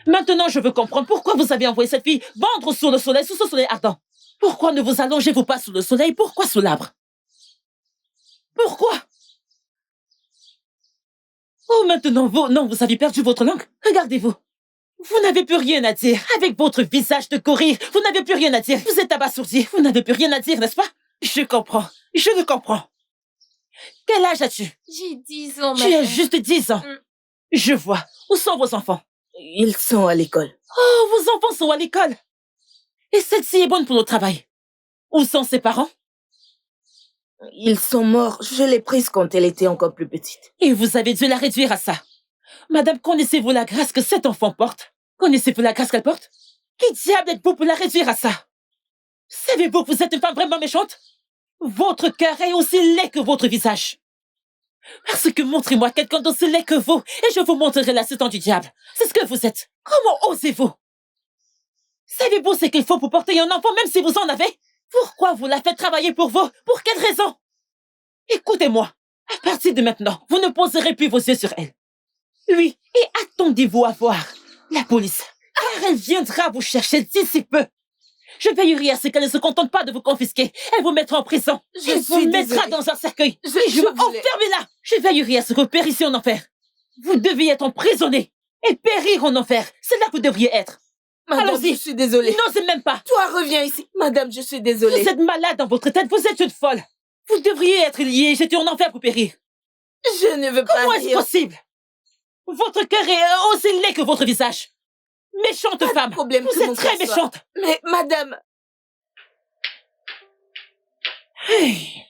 Maintenant, je veux comprendre pourquoi vous avez envoyé cette fille vendre sous le soleil, sous ce soleil ardent. Pourquoi ne vous allongez-vous pas sous le soleil? Pourquoi sous l'arbre? Pourquoi? Oh, maintenant, vous avez perdu votre langue. Regardez-vous. Vous n'avez plus rien à dire. Avec votre visage de gorille, vous n'avez plus rien à dire. Vous êtes abasourdi. Vous n'avez plus rien à dire, n'est-ce pas? Je comprends. Je le comprends. Quel âge as-tu? J'ai 10 ans, Tu as juste 10 ans. Je vois. Où sont vos enfants? Ils sont à l'école. Oh, vos enfants sont à l'école. Et celle-ci est bonne pour le travail. Où sont ses parents? Ils sont morts. Je l'ai prise quand elle était encore plus petite. Et vous avez dû la réduire à ça. Madame, connaissez-vous la grâce que cet enfant porte? Connaissez-vous la grâce qu'elle porte? Qui diable êtes-vous pour la réduire à ça? Savez-vous que vous êtes une femme vraiment méchante? Votre cœur est aussi laid que votre visage. Parce que montrez-moi quelqu'un d'aussi laid que vous, et je vous montrerai l'assistant du diable. C'est ce que vous êtes. Comment osez-vous? Savez-vous ce qu'il faut pour porter un enfant, même si vous en avez? Pourquoi vous la faites travailler pour vous? Pour quelle raison? Écoutez-moi. À partir de maintenant, vous ne poserez plus vos yeux sur elle. Oui, et attendez-vous à voir la police, car elle viendra vous chercher d'ici peu. Je veillerai à ce qu'elle ne se contente pas de vous confisquer. Elle vous mettra en prison. Elle vous mettra dans un cercueil. Je vous enfermer là. Je veillerai à ce que vous périssiez en enfer. Vous devez être emprisonné et périr en enfer. C'est là que vous devriez être. Madame, Allons-y. je suis désolée. N'osez même pas. Toi, reviens ici. Madame, je suis désolée. Vous êtes malade dans votre tête. Vous êtes une folle. Vous devriez être lié et jeté en enfer pour périr. Je ne veux pas. Comment est-ce possible? Votre cœur est aussi laid que votre visage. Méchante femme. Problème, vous êtes très méchante. Mais, madame... Hey,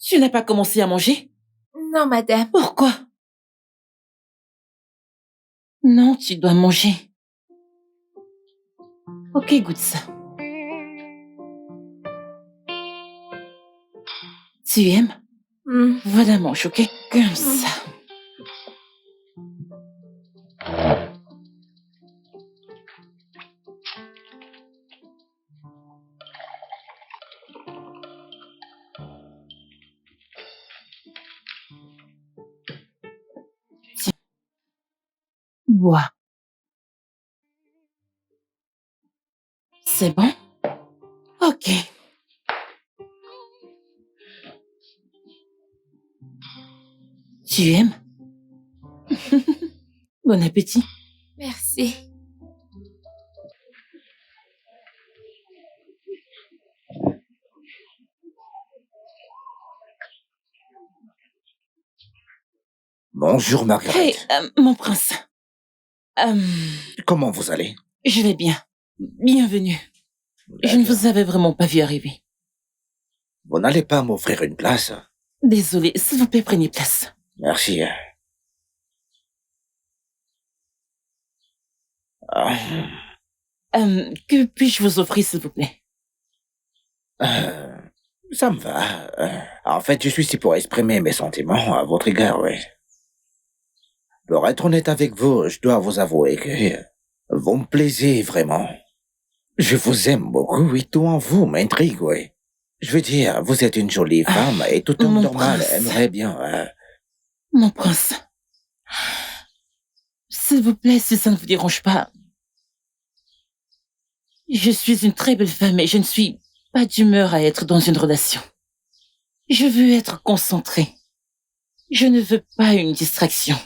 tu n'as pas commencé à manger? Non, madame. Pourquoi? Non, tu dois manger. Ok, goûte ça. Tu aimes? Voilà, mange, ok? Comme ça. Tiens. Bois. C'est bon? Ok. Tu aimes? Bon appétit. Merci. Bonjour, Margaret. Hey, mon prince. Comment vous allez? Je vais bien. Bienvenue. Je ne vous avais vraiment pas vu arriver. Vous n'allez pas m'offrir une place? Désolée, s'il vous plaît, prenez place. Merci. Que puis-je vous offrir, s'il vous plaît? Ça me va. En fait, je suis ici pour exprimer mes sentiments à votre égard, oui. Pour être honnête avec vous, je dois vous avouer que vous me plaisez vraiment. Je vous aime beaucoup et tout en vous m'intrigue, oui. Je veux dire, vous êtes une jolie femme et tout homme normal aimerait bien... Mon prince, s'il vous plaît, si ça ne vous dérange pas, je suis une très belle femme et je ne suis pas d'humeur à être dans une relation. Je veux être concentrée. Je ne veux pas une distraction.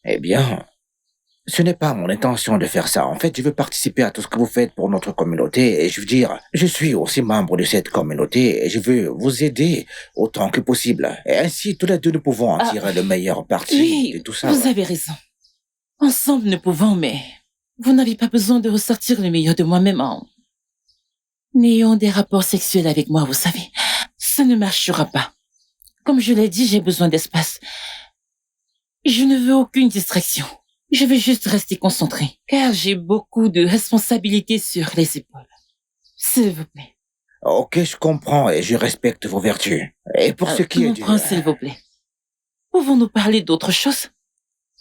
Eh bien, ce n'est pas mon intention de faire ça. En fait, je veux participer à tout ce que vous faites pour notre communauté. Et je veux dire, je suis aussi membre de cette communauté et je veux vous aider autant que possible. Et ainsi, tous les deux, nous pouvons en tirer le meilleur parti de tout ça. Vous avez raison. Ensemble, nous pouvons, mais vous n'avez pas besoin de ressortir le meilleur de moi-même en ayant des rapports sexuels avec moi, vous savez. Ça ne marchera pas. Comme je l'ai dit, j'ai besoin d'espace. Je ne veux aucune distraction. Je veux juste rester concentrée, car j'ai beaucoup de responsabilités sur les épaules. S'il vous plaît. Ok, je comprends et je respecte vos vertus. Et pour ce qui est du... Mon prince, s'il vous plaît. Pouvons-nous parler d'autre chose?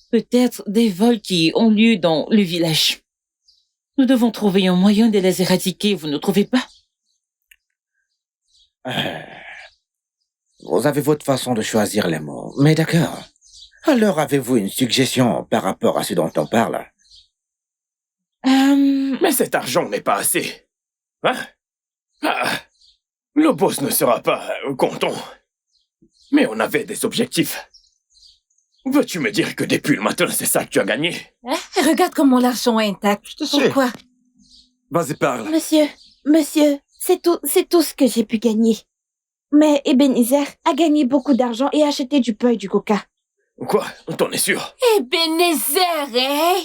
Peut-être des vols qui ont lieu dans le village. Nous devons trouver un moyen de les éradiquer, vous ne trouvez pas? Vous avez votre façon de choisir les mots, mais d'accord. Alors avez-vous une suggestion par rapport à ce dont on parle? Mais cet argent n'est pas assez. Hein? Le boss ne sera pas content. Mais on avait des objectifs. Veux-tu me dire que depuis le matin, c'est ça que tu as gagné? Regarde comment l'argent est intact. Pourquoi? Vas-y, parle. Monsieur, c'est tout ce que j'ai pu gagner. Mais Ebenezer a gagné beaucoup d'argent et a acheté du pain et du coca. Quoi? T'en es sûr? Ebenezer, hein?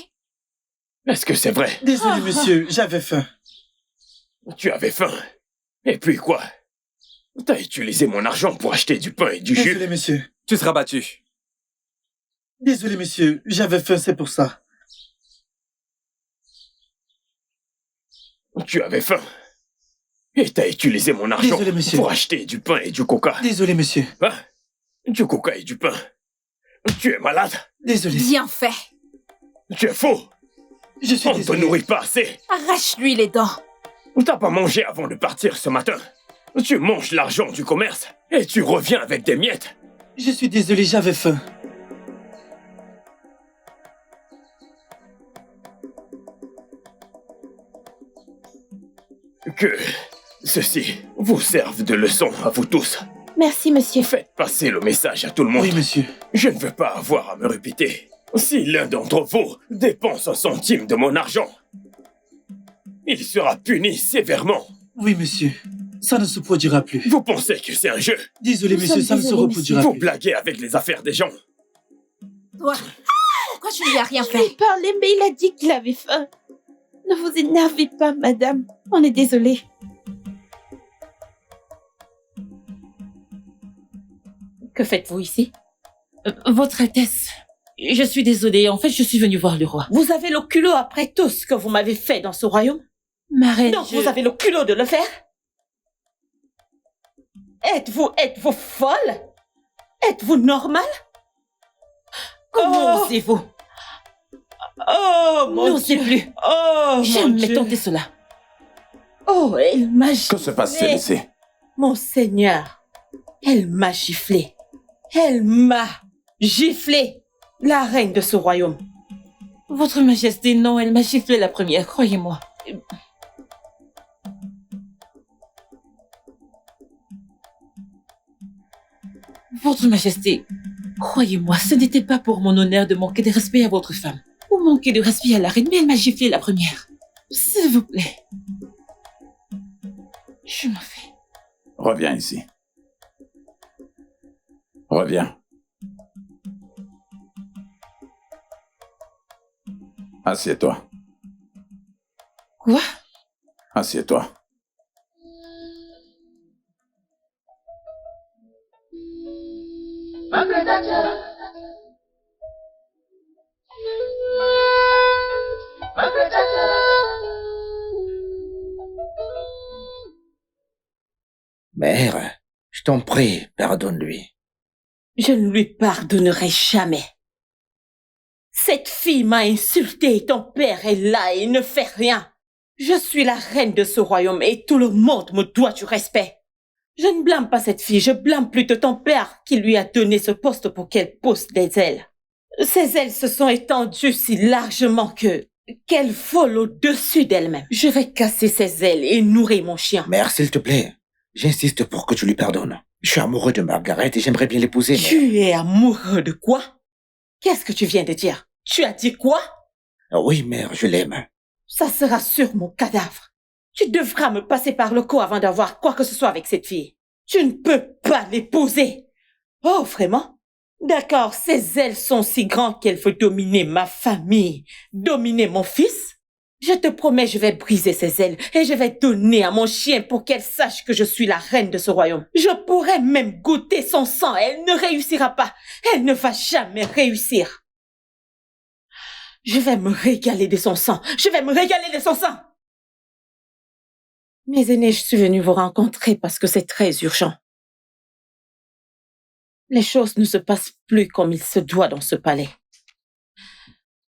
Est-ce que c'est vrai? Désolé, monsieur, j'avais faim. Tu avais faim? Et puis quoi? T'as utilisé mon argent pour acheter du pain et du jus? Désolé, monsieur. Tu seras battu. Désolé, monsieur, j'avais faim, c'est pour ça. Tu avais faim? Et t'as utilisé mon argent pour acheter du pain et du coca? Désolé, monsieur. Hein? Du coca et du pain? Tu es malade? Désolé. Bien fait. Tu es faux? Je suis On ne te nourrit pas assez. Arrache-lui les dents. T'as pas mangé avant de partir ce matin. Tu manges l'argent du commerce et tu reviens avec des miettes. Je suis désolé, j'avais faim. Que ceci vous serve de leçon à vous tous. Merci, monsieur. Faites passer le message à tout le monde. Oui, monsieur. Je ne veux pas avoir à me répéter. Si l'un d'entre vous dépense un centime de mon argent, il sera puni sévèrement. Oui, monsieur. Ça ne se produira plus. Vous pensez que c'est un jeu? Désolé, monsieur, ça ne se reproduira plus. Vous blaguez avec les affaires des gens. Toi, pourquoi tu lui as rien fait? Je lui ai parlé, mais il a dit qu'il avait faim. Ne vous énervez pas, madame. On est désolé. Que faites-vous ici? Votre Altesse, je suis désolée. En fait, je suis venue voir le roi. Vous avez le culot après tout ce que vous m'avez fait dans ce royaume? Ma reine, donc vous avez le culot de le faire? Êtes-vous folle? Êtes-vous normale? Comment osez-vous? Oh, mon N'osez Dieu. plus. Oh, Jamais tenter cela. Oh, elle m'a giflé. Que se passe-t-il ici? Mon Seigneur, elle m'a giflé. Elle m'a giflé. La reine de ce royaume. Votre Majesté, non, elle m'a giflé la première, croyez-moi. Votre Majesté, croyez-moi, ce n'était pas pour mon honneur de manquer de respect à votre femme, ou manquer de respect à la reine, mais elle m'a giflé la première. S'il vous plaît. Je m'en vais. Reviens ici. Reviens. Assieds-toi. Quoi? Assieds-toi. Mère, je t'en prie, pardonne-lui. Je ne lui pardonnerai jamais. Cette fille m'a insulté, ton père est là et il ne fait rien. Je suis la reine de ce royaume et tout le monde me doit du respect. Je ne blâme pas cette fille, je blâme plutôt ton père qui lui a donné ce poste pour qu'elle pousse des ailes. Ses ailes se sont étendues si largement qu'elle vole au-dessus d'elle-même. Je vais casser ses ailes et nourrir mon chien. Mère, s'il te plaît, j'insiste pour que tu lui pardonnes. Je suis amoureux de Margaret et j'aimerais bien l'épouser, mais... Tu es amoureux de quoi? Qu'est-ce que tu viens de dire? Tu as dit quoi? Oui, mère, je l'aime. Ça sera sur mon cadavre. Tu devras me passer par le cou avant d'avoir quoi que ce soit avec cette fille. Tu ne peux pas l'épouser. Oh, vraiment? D'accord, ses ailes sont si grandes qu'elle veut dominer ma famille, dominer mon fils. Je te promets, je vais briser ses ailes et je vais donner à mon chien pour qu'elle sache que je suis la reine de ce royaume. Je pourrais même goûter son sang. Elle ne réussira pas. Elle ne va jamais réussir. Je vais me régaler de son sang. Je vais me régaler de son sang. Mes aînés, je suis venue vous rencontrer parce que c'est très urgent. Les choses ne se passent plus comme il se doit dans ce palais.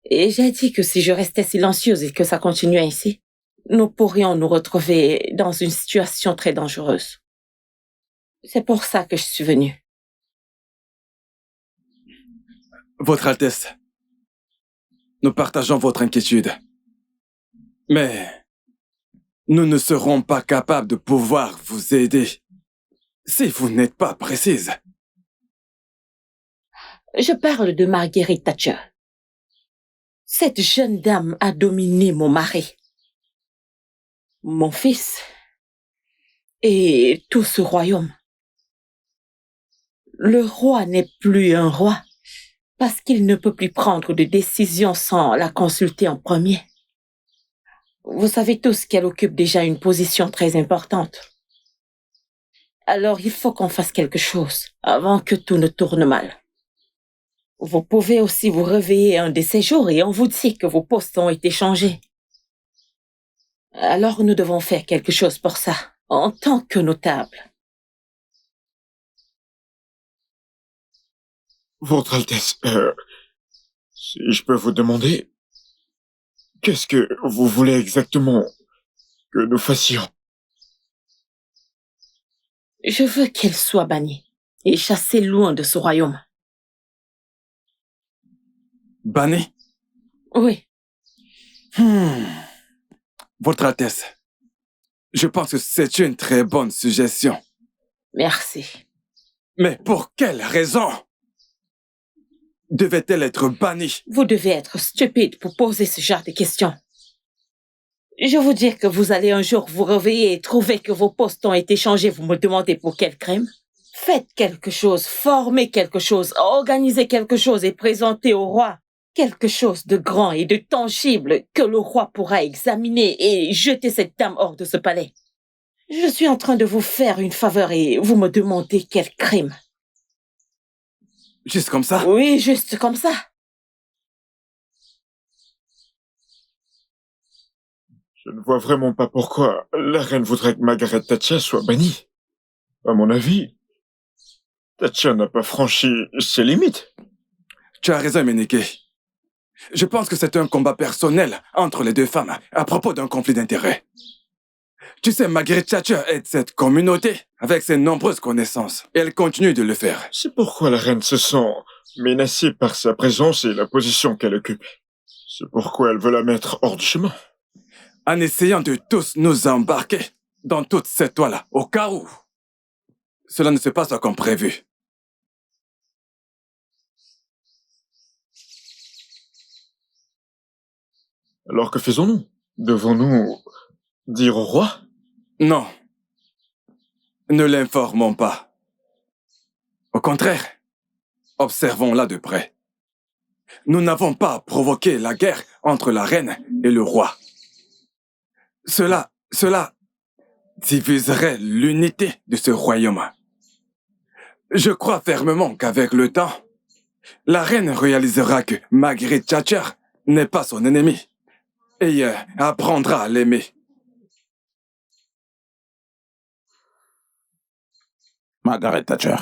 Et j'ai dit que si je restais silencieuse et que ça continuait ainsi, nous pourrions nous retrouver dans une situation très dangereuse. C'est pour ça que je suis venue. Votre Altesse, nous partageons votre inquiétude. Mais nous ne serons pas capables de pouvoir vous aider si vous n'êtes pas précise. Je parle de Margaret Thatcher. Cette jeune dame a dominé mon mari, mon fils et tout ce royaume. Le roi n'est plus un roi parce qu'il ne peut plus prendre de décision sans la consulter en premier. Vous savez tous qu'elle occupe déjà une position très importante. Alors il faut qu'on fasse quelque chose avant que tout ne tourne mal. Vous pouvez aussi vous réveiller un de ces jours et on vous dit que vos postes ont été changés. Alors nous devons faire quelque chose pour ça, en tant que notable. Votre Altesse, si je peux vous demander, qu'est-ce que vous voulez exactement que nous fassions? Je veux qu'elle soit bannie et chassée loin de ce royaume. Bannie? Oui. Votre Altesse, je pense que c'est une très bonne suggestion. Merci. Mais pour quelle raison devait-elle être bannie? Vous devez être stupide pour poser ce genre de questions. Je vous dis que vous allez un jour vous réveiller et trouver que vos postes ont été changés. Vous me demandez pour quel crime? Faites quelque chose, formez quelque chose, organisez quelque chose et présentez au roi quelque chose de grand et de tangible que le roi pourra examiner et jeter cette dame hors de ce palais. Je suis en train de vous faire une faveur et vous me demandez quel crime. Juste comme ça? Oui, juste comme ça. Je ne vois vraiment pas pourquoi la reine voudrait que Margaret Thatcher soit bannie. À mon avis, Thatcher n'a pas franchi ses limites. Tu as raison, Meneke. Je pense que c'est un combat personnel entre les deux femmes à propos d'un conflit d'intérêts. Tu sais, Margaret Thatcher aide cette communauté avec ses nombreuses connaissances. Et elle continue de le faire. C'est pourquoi la reine se sent menacée par sa présence et la position qu'elle occupe. C'est pourquoi elle veut la mettre hors du chemin. En essayant de tous nous embarquer dans toute cette toile, au cas où cela ne se passe pas comme prévu. Alors que faisons-nous? Devons-nous dire au roi? Non. Ne l'informons pas. Au contraire, observons-la de près. Nous n'avons pas provoqué la guerre entre la reine et le roi. Cela diviserait l'unité de ce royaume. Je crois fermement qu'avec le temps, la reine réalisera que Margaret Thatcher n'est pas son ennemi et apprendra à l'aimer. Margaret Thatcher.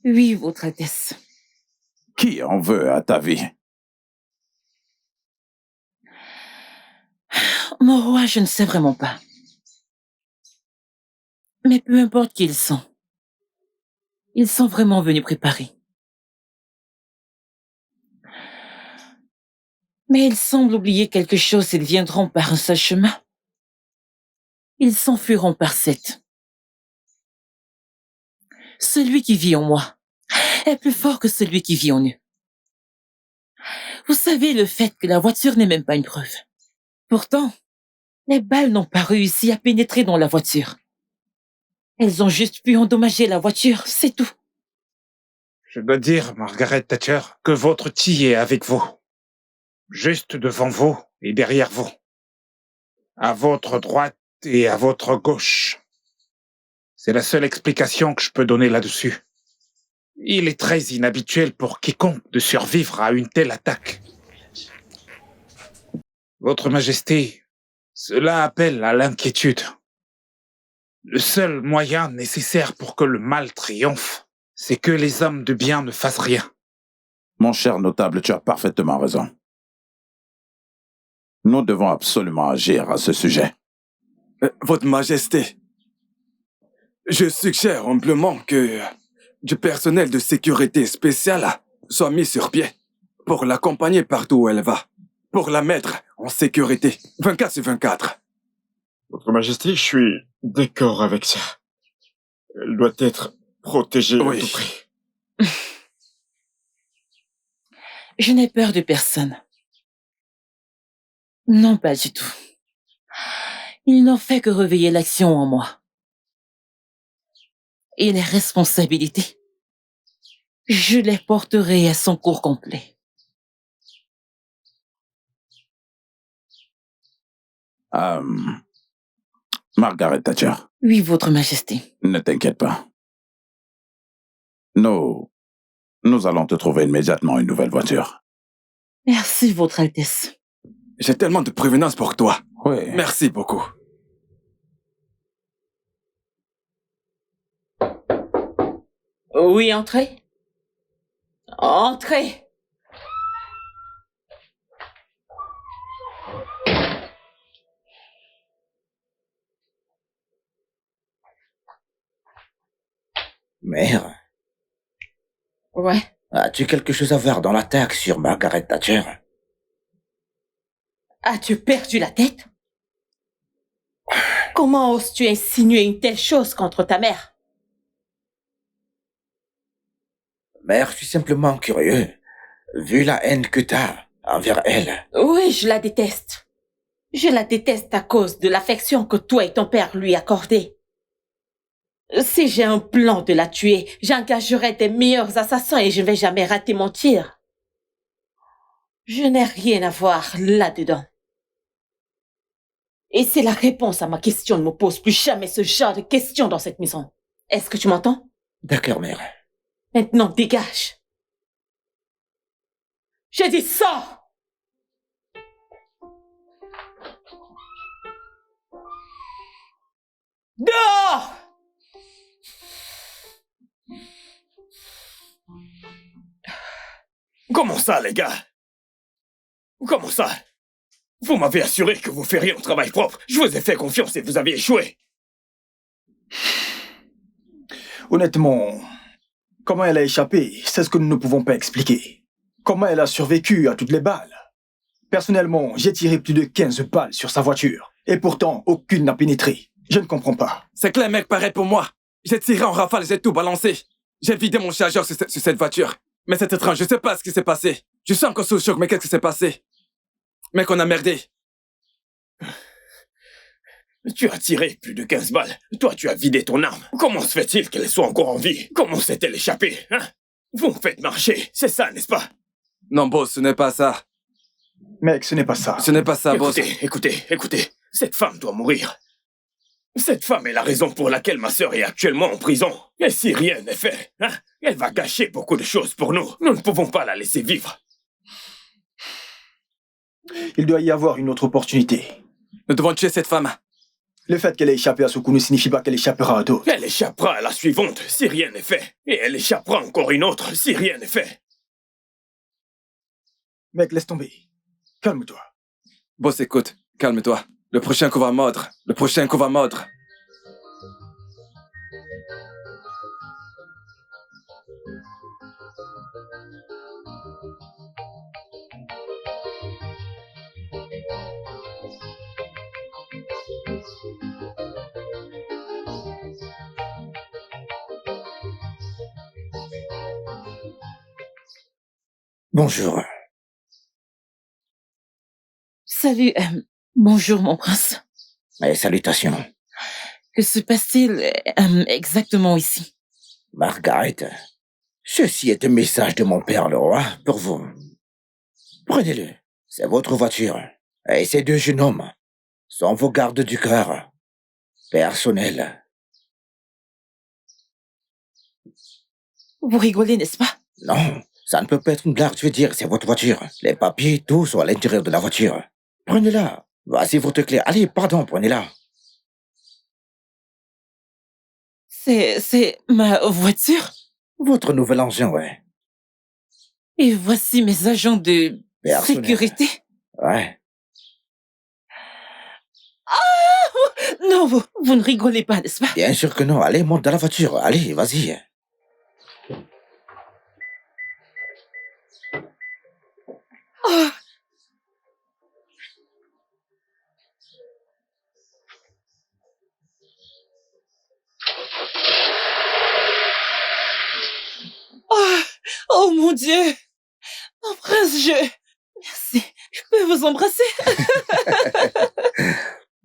Oui, Votre Altesse. Qui en veut à ta vie? Mon roi, je ne sais vraiment pas. Mais peu importe qui ils sont vraiment venus préparer. Mais ils semblent oublier quelque chose, ils viendront par un seul chemin. Ils s'enfuiront par 7. Celui qui vit en moi est plus fort que celui qui vit en eux. Vous savez, le fait que la voiture n'est même pas une preuve. Pourtant, les balles n'ont pas réussi à pénétrer dans la voiture. Elles ont juste pu endommager la voiture, c'est tout. Je dois dire, Margaret Thatcher, que votre tille est avec vous. Juste devant vous et derrière vous. À votre droite et à votre gauche. C'est la seule explication que je peux donner là-dessus. Il est très inhabituel pour quiconque de survivre à une telle attaque. Votre Majesté, cela appelle à l'inquiétude. Le seul moyen nécessaire pour que le mal triomphe, c'est que les hommes de bien ne fassent rien. Mon cher notable, tu as parfaitement raison. Nous devons absolument agir à ce sujet. Votre Majesté, je suggère amplement que du personnel de sécurité spéciale soit mis sur pied pour l'accompagner partout où elle va, pour la mettre en sécurité, 24 sur 24. Votre Majesté, je suis d'accord avec ça. Elle doit être protégée à tout prix. Je n'ai peur de personne. Non, pas du tout. Il n'en fait que réveiller l'action en moi. Et les responsabilités, je les porterai à son cours complet. Margaret Thatcher. Oui, Votre Majesté. Ne t'inquiète pas. Nous allons te trouver immédiatement une nouvelle voiture. Merci, Votre Altesse. J'ai tellement de prévenance pour toi. Oui. Merci beaucoup. Oui, entrez. Entrez. Mère, Ouais. as-tu quelque chose à voir dans l'attaque sur Margaret Thatcher? As-tu perdu la tête? Comment oses-tu insinuer une telle chose contre ta mère? Mère, je suis simplement curieux, vu la haine que t'as envers elle. Oui, je la déteste. Je la déteste à cause de l'affection que toi et ton père lui accordaient. Si j'ai un plan de la tuer, j'engagerai des meilleurs assassins et je ne vais jamais rater mon tir. Je n'ai rien à voir là-dedans. Et c'est la réponse à ma question. Ne me pose plus jamais ce genre de questions dans cette maison. Est-ce que tu m'entends? D'accord, mère. Maintenant, dégage. J'ai dit sors! Dehors! Comment ça, les gars? Comment ça? Vous m'avez assuré que vous feriez un travail propre. Je vous ai fait confiance et vous avez échoué. Honnêtement, comment elle a échappé, c'est ce que nous ne pouvons pas expliquer. Comment elle a survécu à toutes les balles? Personnellement, j'ai tiré plus de 15 balles sur sa voiture. Et pourtant, aucune n'a pénétré. Je ne comprends pas. C'est que les mecs pareil pour moi. J'ai tiré en rafale, j'ai tout balancé. J'ai vidé mon chargeur sur cette voiture. Mais c'est étrange, je sais pas ce qui s'est passé. Je suis encore sous le choc, mais qu'est-ce qui s'est passé? Mec, on a merdé. Tu as tiré plus de 15 balles. Toi, tu as vidé ton arme. Comment se fait-il qu'elle soit encore en vie? Comment s'est-elle échappée, hein? Vous me faites marcher, c'est ça, n'est-ce pas? Non, boss, ce n'est pas ça. Mec, ce n'est pas ça. Ce n'est pas ça, boss. Écoutez. Cette femme doit mourir. Cette femme est la raison pour laquelle ma sœur est actuellement en prison. Et si rien n'est fait, hein, elle va gâcher beaucoup de choses pour nous. Nous ne pouvons pas la laisser vivre. Il doit y avoir une autre opportunité. Nous devons tuer cette femme. Le fait qu'elle ait échappé à ce coup ne signifie pas qu'elle échappera à d'autres. Elle échappera à la suivante si rien n'est fait. Et elle échappera encore une autre si rien n'est fait. Mec, laisse tomber. Calme-toi. Boss, écoute, calme-toi. Le prochain coup va mordre. Le prochain coup va mordre. Bonjour. Salut, bonjour mon prince. Et salutations. Que se passe-t-il exactement ici? Margaret, ceci est un message de mon père le roi pour vous. Prenez-le, c'est votre voiture. Et ces deux jeunes hommes sont vos gardes du cœur. Personnels. Vous rigolez, n'est-ce pas? Non, ça ne peut pas être une blague, je veux dire, c'est votre voiture. Les papiers, tout sont à l'intérieur de la voiture. Prenez-la. Voici votre clé. Allez, pardon, prenez-la. C'est ma voiture? Votre nouvel engin, ouais. Et voici mes agents de sécurité? Ouais. Ah! Non, vous ne rigolez pas, n'est-ce pas? Bien sûr que non. Allez, monte dans la voiture. Allez, vas-y. Oh. Oh, oh mon Dieu! Mon prince, Merci. Je peux vous embrasser?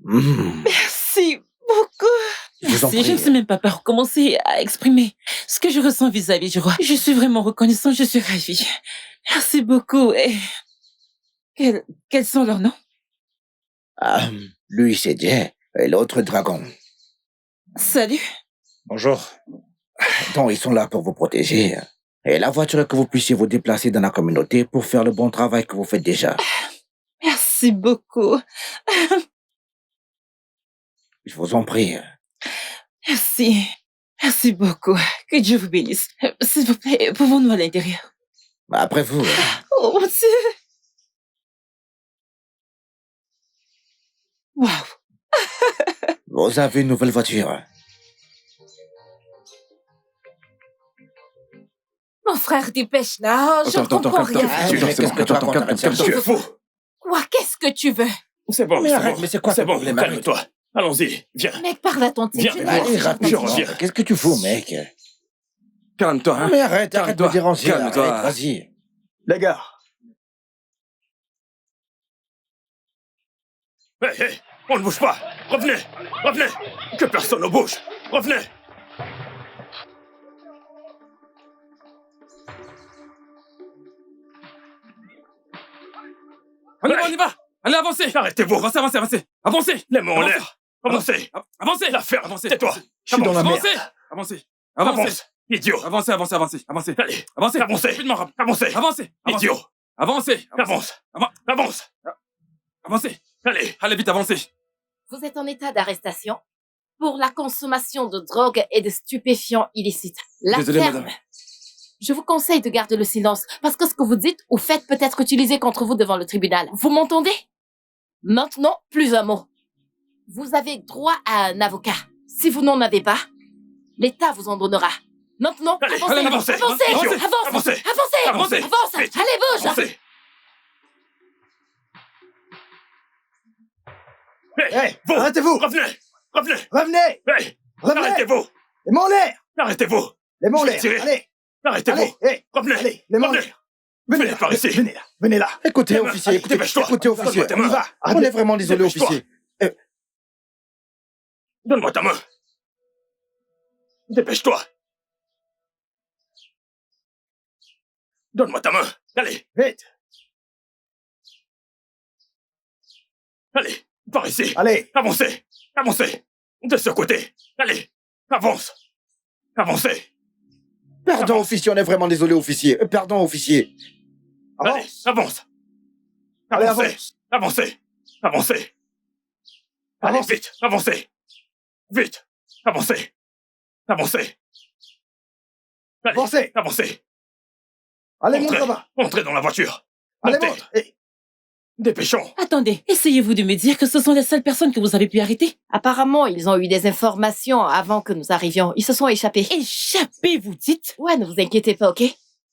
Merci beaucoup. Merci. Je ne sais même pas par où commencer à exprimer ce que je ressens vis-à-vis du roi. Je suis vraiment reconnaissante, je suis ravie. Merci beaucoup. Et quels sont leurs noms? Lui, c'est Jay, et l'autre dragon. Salut. Bonjour. Donc, ils sont là pour vous protéger. Et la voiture que vous puissiez vous déplacer dans la communauté pour faire le bon travail que vous faites déjà. Merci beaucoup. Je vous en prie. Merci. Merci beaucoup. Que Dieu vous bénisse. S'il vous plaît, pouvons-nous à l'intérieur? Après vous. Oh mon Dieu. Waouh. Vous avez une nouvelle voiture. Mon frère, dépêche là, je ne comprends rien. Tu es fou. Quoi, qu'est-ce que tu veux? C'est bon, Mais arrête, mais c'est quoi c'est ce bon, problème? calme-toi. Allons-y, viens. Mec, parle à ton type. Viens, Allez, rapidement. Viens. Qu'est-ce que tu fous, mec? Calme-toi, hein. Mais arrête de me déranger. Calme-toi. Arrête, vas-y. Les gars, Hé, on ne bouge pas. Revenez, revenez. Que personne ne bouge. Revenez. On y va. Allez, avancez. Arrêtez-vous. Avancez. Avancez. Les mains en l'air. Avancez. Avancez. La ferme. Avancez. Tais-toi. je suis dans la merde. Avancez. Avance. Idiot. Avancez. Allez. Avancez. Avancez. Rapidement. Avancez. Avancez. Idiot. Avancez. Avance. Avance. Avancez. Allez. Allez vite, avancez. Vous êtes en état d'arrestation pour la consommation de drogue et de stupéfiants illicites. La Désolé, ferme. madame. Je vous conseille de garder le silence parce que ce que vous dites ou faites peut être utilisé contre vous devant le tribunal. Vous m'entendez? Maintenant, plus un mot. Vous avez droit à un avocat. Si vous n'en avez pas, l'État vous en donnera. Maintenant, Allez, avancez, allez, avancez. avancez, Avancez. avancez, Avancez. avancez, Avancez. avance, Vite. allez, bouge. Avancez. hey, vous. arrêtez-vous. Revenez. Revenez. Revenez. Hey. Revenez. Arrêtez-vous. Les mains en l'air. Arrêtez-vous. Les mains en Je vais l'air. tirer. Allez. Arrêtez-vous. Allez. Revenez. Allez, les mains en Revenez. l'air. Venez Venez par ici. Venez là. Écoutez, Demain, officier, allez, écoutez, dépêche-toi. officier. Donne-moi ta main. On y va. On est vraiment désolé, Dépêche-toi. officier. Donne-moi ta main. Dépêche-toi. Donne-moi ta main. Allez. Vite. Allez. Par ici. Allez. Avancez. Avancez. De ce côté. Allez. Avance. Avancez. Pardon, officier, on est vraiment désolé, officier. Pardon, officier. Allez. Avance. Allez, Avancez. Avancez. Avancez. Allez, Avance. vite. Avancez. Vite. Avancez. Avancez. Allez. Avancez. Avancez. Allez, monte Entrez. là-bas. Entrez dans la voiture. Allez, Montez. monte. Hey. Dépêchons. Attendez, essayez-vous de me dire que ce sont les seules personnes que vous avez pu arrêter? Apparemment, ils ont eu des informations avant que nous arrivions. Ils se sont échappés. Échappés, vous dites? Ouais, ne vous inquiétez pas, ok?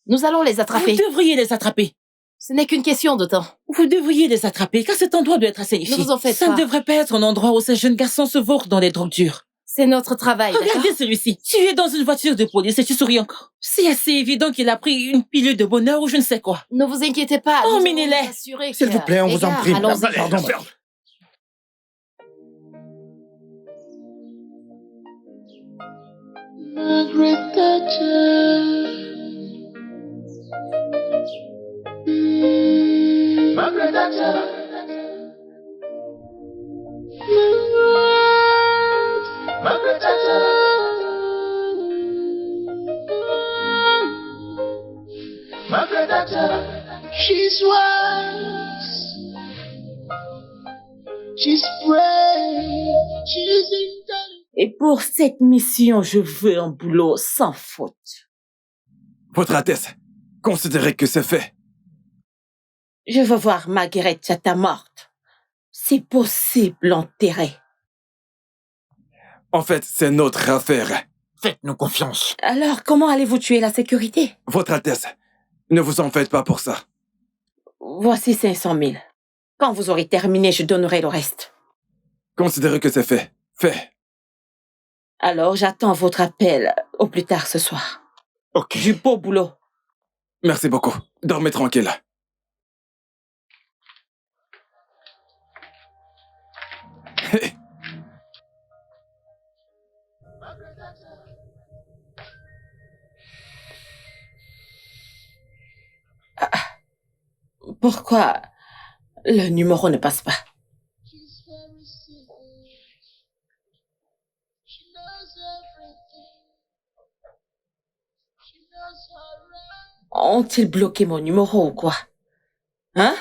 Nous allons les attraper. Vous devriez les attraper. Ce n'est qu'une question de temps. Vous devriez les attraper, car cet endroit doit être assez Ne vous en faites Ça pas. ne devrait pas être un endroit où ces jeunes garçons se vautrent dans les drogues dures. C'est notre travail, d'accord? Regardez celui-ci. Tu es dans une voiture de police et tu souris encore. C'est assez évident qu'il a pris une pilule de bonheur ou je ne sais quoi. Ne vous inquiétez pas. nous allons Emmenez-les. nous assurer S'il que- vous plaît, on vous en Égard, prie. allons-y. Allez, Pardon. la ferme. Margaret Thatcher. Margaret Thatcher. Margaret Thatcher. Margaret Thatcher. She's wise. She's brave. She's intelligent. Et pour cette mission, je veux un boulot sans faute. Votre Altesse, considérez que c'est fait. Je veux voir Margaret Thatcher morte. Si possible, enterrée. En fait, c'est notre affaire. Faites-nous confiance. Alors, comment allez-vous tuer la sécurité? Votre Altesse, ne vous en faites pas pour ça. Voici 500 000. Quand vous aurez terminé, je donnerai le reste. Considérez que c'est fait. Fait. Alors, j'attends votre appel au plus tard ce soir. Ok. Du beau boulot. Merci beaucoup. Dormez tranquille. Pourquoi le numéro ne passe pas? Ont-ils bloqué mon numéro ou quoi? Hein?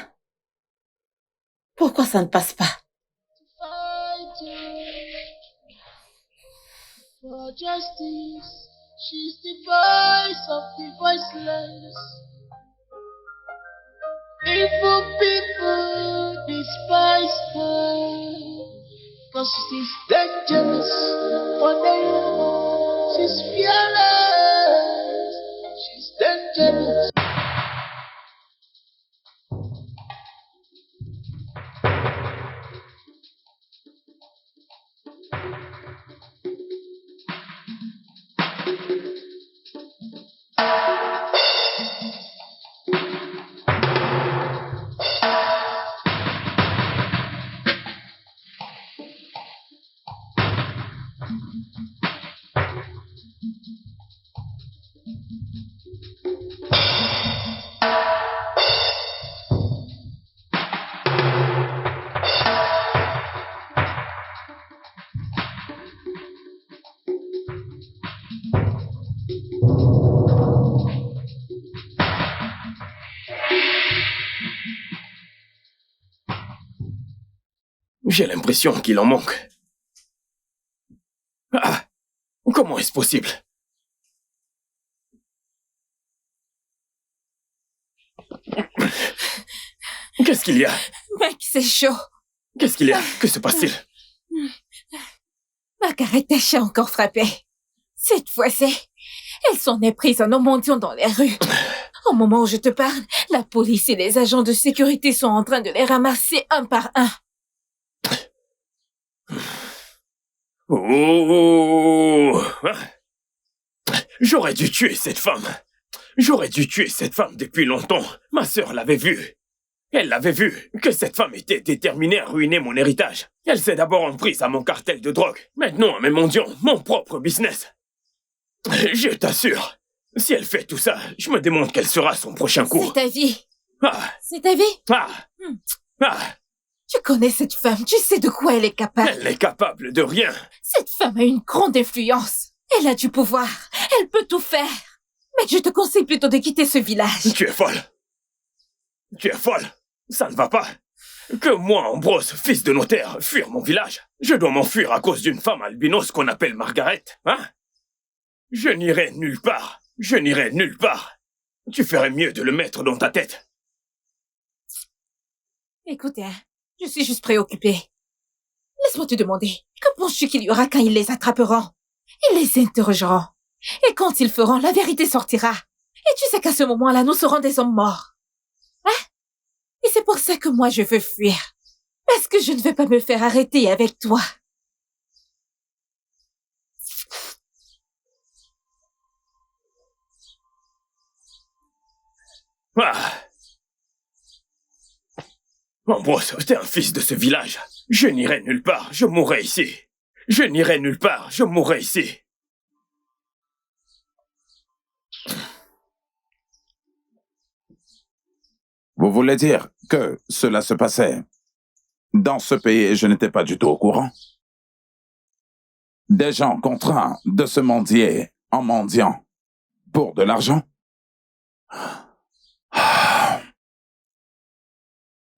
Pourquoi ça ne passe pas? For justice, she's the voice of the voiceless. Evil people despise her, 'cause she's dangerous for them. She's fearless, she's dangerous. J'ai l'impression qu'il en manque. Ah! Comment est-ce possible? Qu'est-ce qu'il y a? Mec, c'est chaud. Qu'est-ce qu'il y a? Que se passe-t-il? Margaret Thatcher a encore frappé. Cette fois-ci, elles sont prises en mendiant dans les rues. Au moment où je te parle, la police et les agents de sécurité sont en train de les ramasser un par un. Oh! J'aurais dû tuer cette femme. J'aurais dû tuer cette femme depuis longtemps. Ma sœur l'avait vue. Elle l'avait vu, que cette femme était déterminée à ruiner mon héritage. Elle s'est d'abord en prise à mon cartel de drogue. Maintenant à mes mendiants, mon propre business. Je t'assure, si elle fait tout ça, je me demande quel sera son prochain coup. C'est ta vie. Ah! C'est ta vie. Ah! Ah! Tu connais cette femme, tu sais de quoi elle est capable. Elle n'est capable de rien. Cette femme a une grande influence. Elle a du pouvoir. Elle peut tout faire. Mais je te conseille plutôt de quitter ce village. Tu es folle. Tu es folle. Ça ne va pas. Que moi, Ambrose, fils de notaire, fuir mon village. Je dois m'enfuir à cause d'une femme albinos qu'on appelle Margaret, hein? Je n'irai nulle part. Je n'irai nulle part. Tu ferais mieux de le mettre dans ta tête. Écoute, hein, je suis juste préoccupée. Laisse-moi te demander, que penses-tu qu'il y aura quand ils les attraperont? Ils les interrogeront. Et quand ils feront, la vérité sortira. Et tu sais qu'à ce moment-là, nous serons des hommes morts. Hein? Et c'est pour ça que moi, je veux fuir. Parce que je ne veux pas me faire arrêter avec toi. Ah! Ambrose, t'es un fils de ce village. Je n'irai nulle part, je mourrai ici. Je n'irai nulle part, je mourrai ici. Vous voulez dire que cela se passait dans ce pays et je n'étais pas du tout au courant? Des gens contraints de se mendier en mendiant pour de l'argent?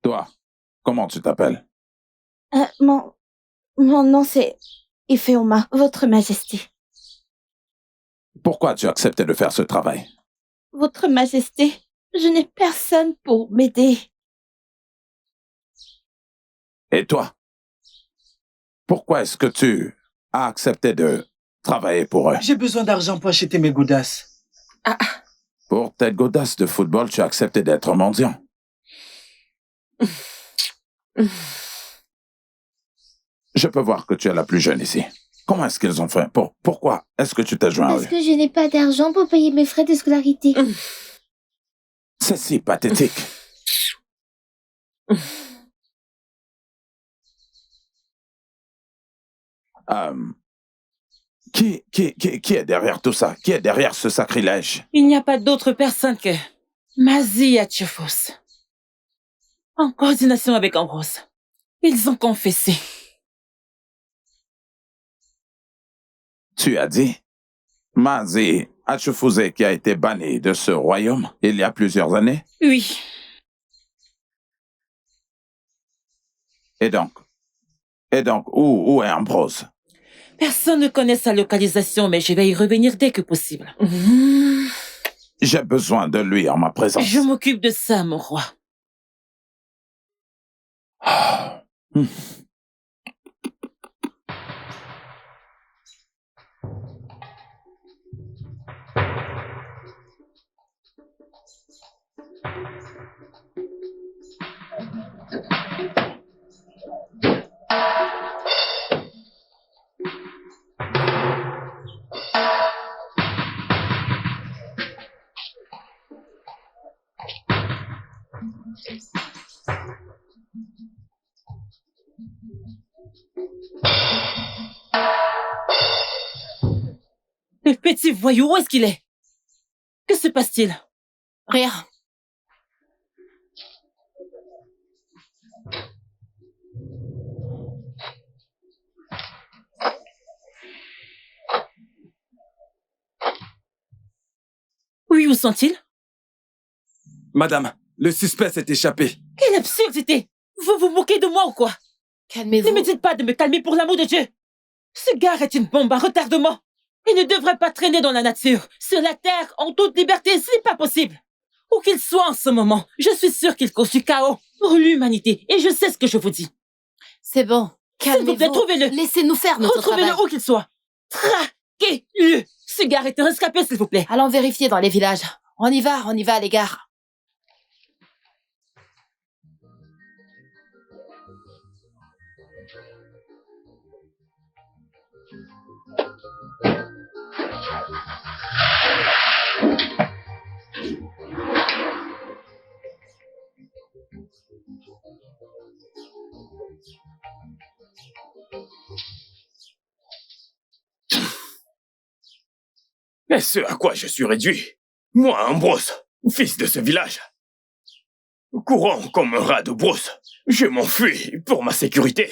Toi, comment tu t'appelles? Mon nom c'est Ifeoma, Votre Majesté. Pourquoi tu as accepté de faire ce travail? Votre Majesté, je n'ai personne pour m'aider. Et toi? Pourquoi est-ce que tu as accepté de travailler pour eux? J'ai besoin d'argent pour acheter mes godasses. Pour tes godasses de football, tu as accepté d'être mendiant. Je peux voir que tu es la plus jeune ici. Comment est-ce qu'ils ont fait? Pourquoi est-ce que tu t'es joint à Parce eux? que je n'ai pas d'argent pour payer mes frais de scolarité. C'est si pathétique. Qui est derrière tout ça? Qui est derrière ce sacrilège? Il n'y a pas d'autre personne que Mazi Hatchefos. En coordination avec Ambrose. Ils ont confessé. Tu as dit Mazi Hatchefosé qui a été banni de ce royaume il y a plusieurs années? Oui. Et donc, où est Ambrose? Personne ne connaît sa localisation, mais je vais y revenir dès que possible. J'ai besoin de lui en ma présence. Je m'occupe de ça, mon roi. Le petit voyou, où est-ce qu'il est? Que se passe-t-il? Rien. Oui, où sont-ils? Madame, le suspect s'est échappé. Quelle absurdité! Vous vous moquez de moi ou quoi? Calmez-vous. Ne me dites pas de me calmer pour l'amour de Dieu. Ce gars est une bombe à retardement. Il ne devrait pas traîner dans la nature, sur la terre, en toute liberté, ce n'est pas possible. Où qu'il soit en ce moment, je suis sûre qu'il cause du chaos pour l'humanité, et je sais ce que je vous dis. C'est bon, calmez-vous. S'il vous plaît, trouvez-le. Laissez-nous faire notre travail. Retrouvez-le où qu'il soit. Traquez-le. Ce gars est un rescapé, s'il vous plaît. Allons vérifier dans les villages. On y va, les gars. Et ce à quoi je suis réduit, moi, Ambrose, fils de ce village. Courant comme un rat de brousse, je m'enfuis pour ma sécurité.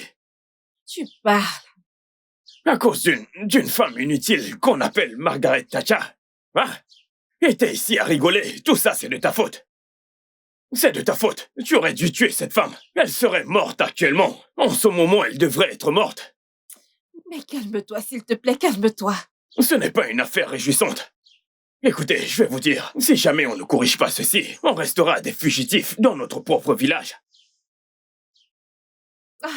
Tu parles. À cause d'une femme inutile qu'on appelle Margaret Thatcher. Hein? Et t'es ici à rigoler, tout ça c'est de ta faute. C'est de ta faute, tu aurais dû tuer cette femme. Elle serait morte actuellement. En ce moment, elle devrait être morte. Mais calme-toi, s'il te plaît, calme-toi. Ce n'est pas une affaire réjouissante. Écoutez, je vais vous dire, si jamais on ne corrige pas ceci, on restera des fugitifs dans notre propre village. Ah.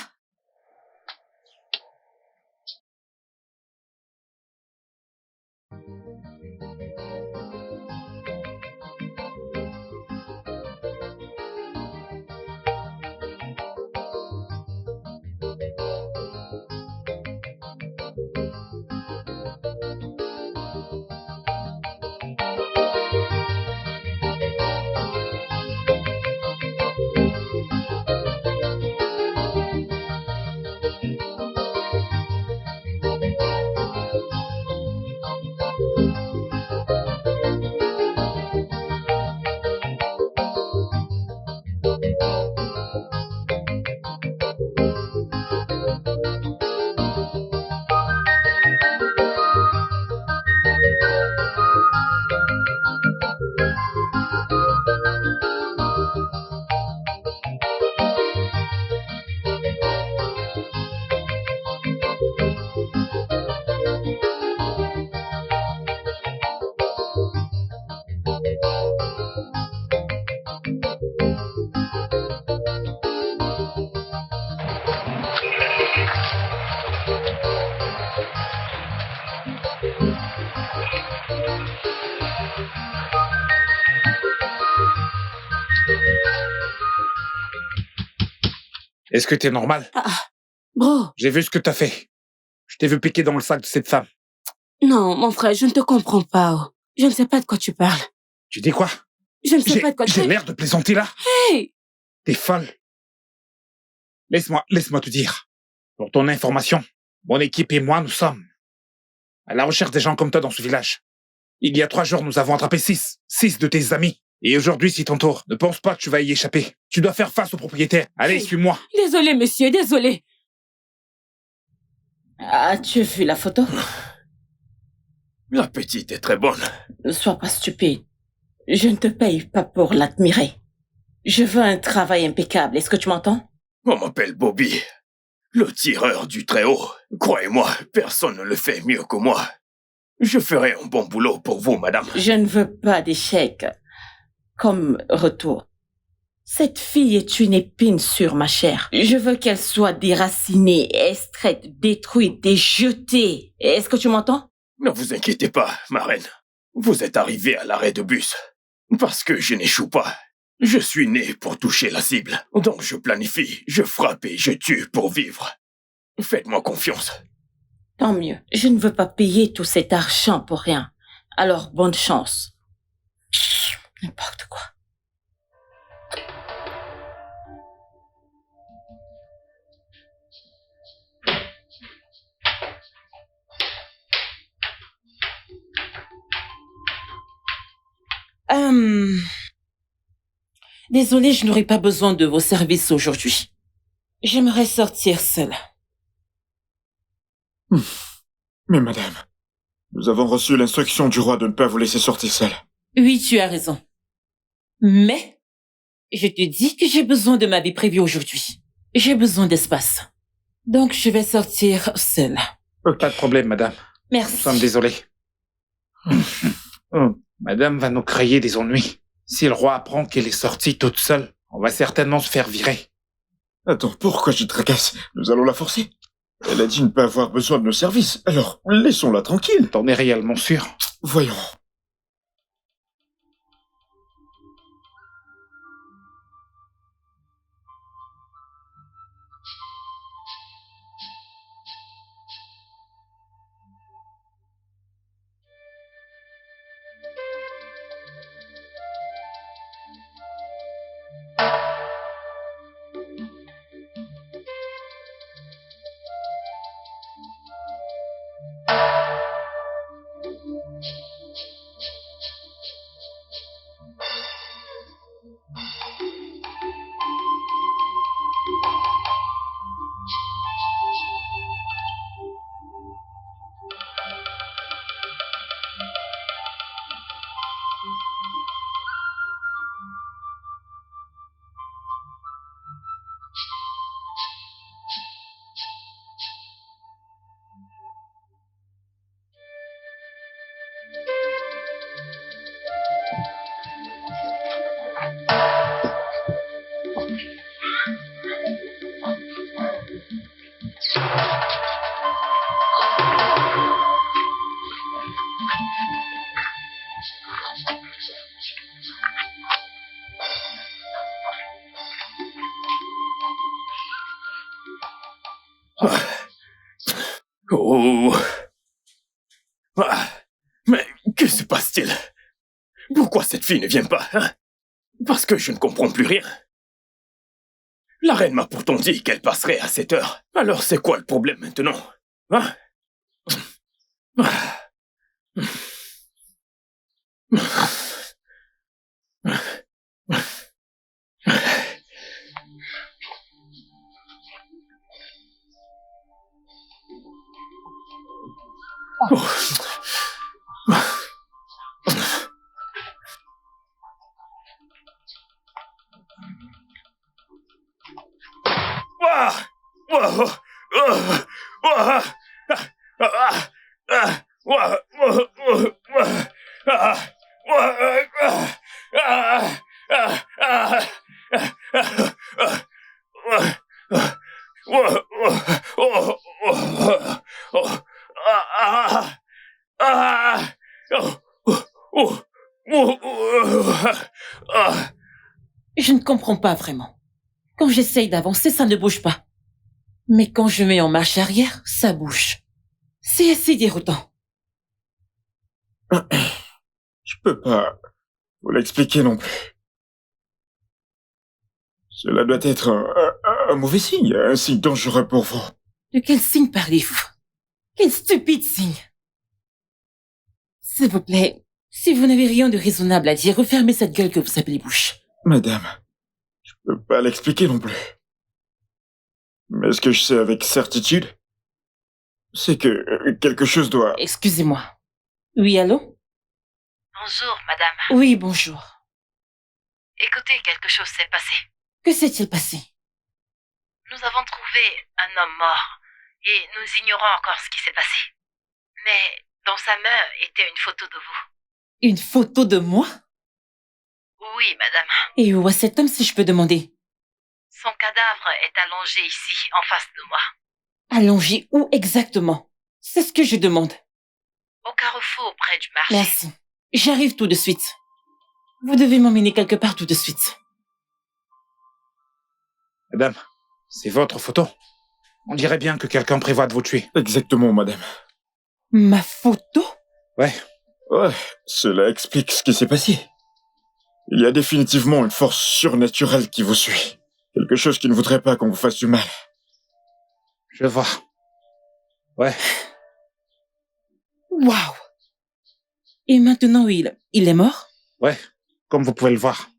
Est-ce que t'es normal? Bro. J'ai vu ce que t'as fait. Je t'ai vu piquer dans le sac de cette femme. Non, mon frère, je ne te comprends pas. Oh. Je ne sais pas de quoi tu parles. Tu dis quoi? Je ne sais pas de quoi tu J'ai parles. l'air de plaisanter là? Hey! T'es folle. Laisse-moi te dire. Pour ton information, mon équipe et moi, nous sommes à la recherche des gens comme toi dans ce village. Il y a 3 jours, nous avons attrapé 6 de tes amis. Et aujourd'hui, c'est ton tour. Ne pense pas que tu vas y échapper. Tu dois faire face au propriétaire. Allez, suis-moi. Désolé, monsieur, désolé. As-tu vu la photo? La petite est très bonne. Ne sois pas stupide. Je ne te paye pas pour l'admirer. Je veux un travail impeccable. Est-ce que tu m'entends? On m'appelle Bobby, le tireur du Très-Haut. Croyez-moi, personne ne le fait mieux que moi. Je ferai un bon boulot pour vous, madame. Je ne veux pas d'échec comme retour. Cette fille est une épine sur ma chair. Je veux qu'elle soit déracinée, extraite, détruite et jetée. Est-ce que tu m'entends? Ne vous inquiétez pas, ma reine. Vous êtes arrivé à l'arrêt de bus. Parce que je n'échoue pas. Je suis né pour toucher la cible. Donc je planifie, je frappe et je tue pour vivre. Faites-moi confiance. Tant mieux. Je ne veux pas payer tout cet argent pour rien. Alors, bonne chance. N'importe quoi. Désolée, je n'aurai pas besoin de vos services aujourd'hui. J'aimerais sortir seule. Mais madame, nous avons reçu l'instruction du roi de ne pas vous laisser sortir seule. Oui, tu as raison. Mais, je te dis que j'ai besoin de ma vie privée aujourd'hui. J'ai besoin d'espace. Donc, je vais sortir seule. Pas de problème, madame. Merci. Nous sommes désolés. Madame va nous créer des ennuis. Si le roi apprend qu'elle est sortie toute seule, on va certainement se faire virer. Attends, pourquoi je tracasse? Nous allons la forcer. Elle a dit ne pas avoir besoin de nos services, alors laissons-la tranquille. T'en es réellement sûr? Voyons. Oh. Mais que se passe-t-il? Pourquoi cette fille ne vient pas, hein? Parce que je ne comprends plus rien. La reine m'a pourtant dit qu'elle passerait à 7 heures. Alors c'est quoi le problème maintenant, hein? Je ne comprends pas vraiment. Quand j'essaye d'avancer, ça ne bouge pas. Mais quand je mets en marche arrière, ça bouge. C'est assez déroutant. Je peux pas vous l'expliquer non plus. Cela doit être un mauvais signe, un signe dangereux pour vous. De quel signe parlez-vous? Quel stupide signe! S'il vous plaît, si vous n'avez rien de raisonnable à dire, refermez cette gueule que vous appelez bouche. Madame, je peux pas l'expliquer non plus. Mais ce que je sais avec certitude, c'est que quelque chose doit... Excusez-moi. Oui, allô? Bonjour, madame. Oui, bonjour. Écoutez, quelque chose s'est passé. Que s'est-il passé? Nous avons trouvé un homme mort et nous ignorons encore ce qui s'est passé. Mais dans sa main était une photo de vous. Une photo de moi? Oui, madame. Et où est cet homme, si je peux demander? Son cadavre est allongé ici, en face de moi. Allongé où exactement? C'est ce que je demande. Au carrefour, près du marché. Merci. J'arrive tout de suite. Vous devez m'emmener quelque part tout de suite. Madame, c'est votre photo. On dirait bien que quelqu'un prévoit de vous tuer. Exactement, madame. Ma photo? Ouais. Ouais, cela explique ce qui s'est passé. Il y a définitivement une force surnaturelle qui vous suit. Quelque chose qui ne voudrait pas qu'on vous fasse du mal. Je vois. Ouais. Waouh! Et maintenant, il est mort? Ouais, comme vous pouvez le voir.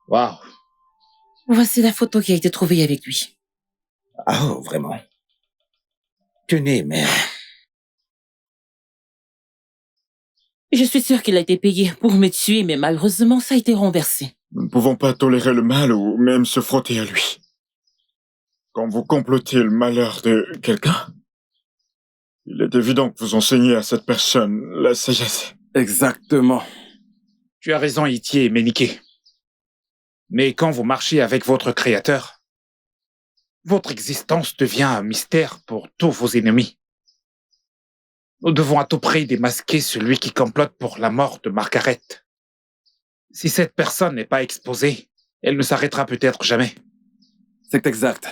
Waouh. Voici la photo qui a été trouvée avec lui. Oh, vraiment. Tenez, mère. Je suis sûre qu'il a été payé pour me tuer, mais malheureusement, ça a été renversé. Nous ne pouvons pas tolérer le mal ou même se frotter à lui. Quand vous complotez le malheur de quelqu'un, il est évident que vous enseignez à cette personne la sagesse. Exactement. Tu as raison, Itier et Méniquet. Mais quand vous marchez avec votre créateur, votre existence devient un mystère pour tous vos ennemis. Nous devons à tout prix démasquer celui qui complote pour la mort de Margaret. Si cette personne n'est pas exposée, elle ne s'arrêtera peut-être jamais. C'est exact.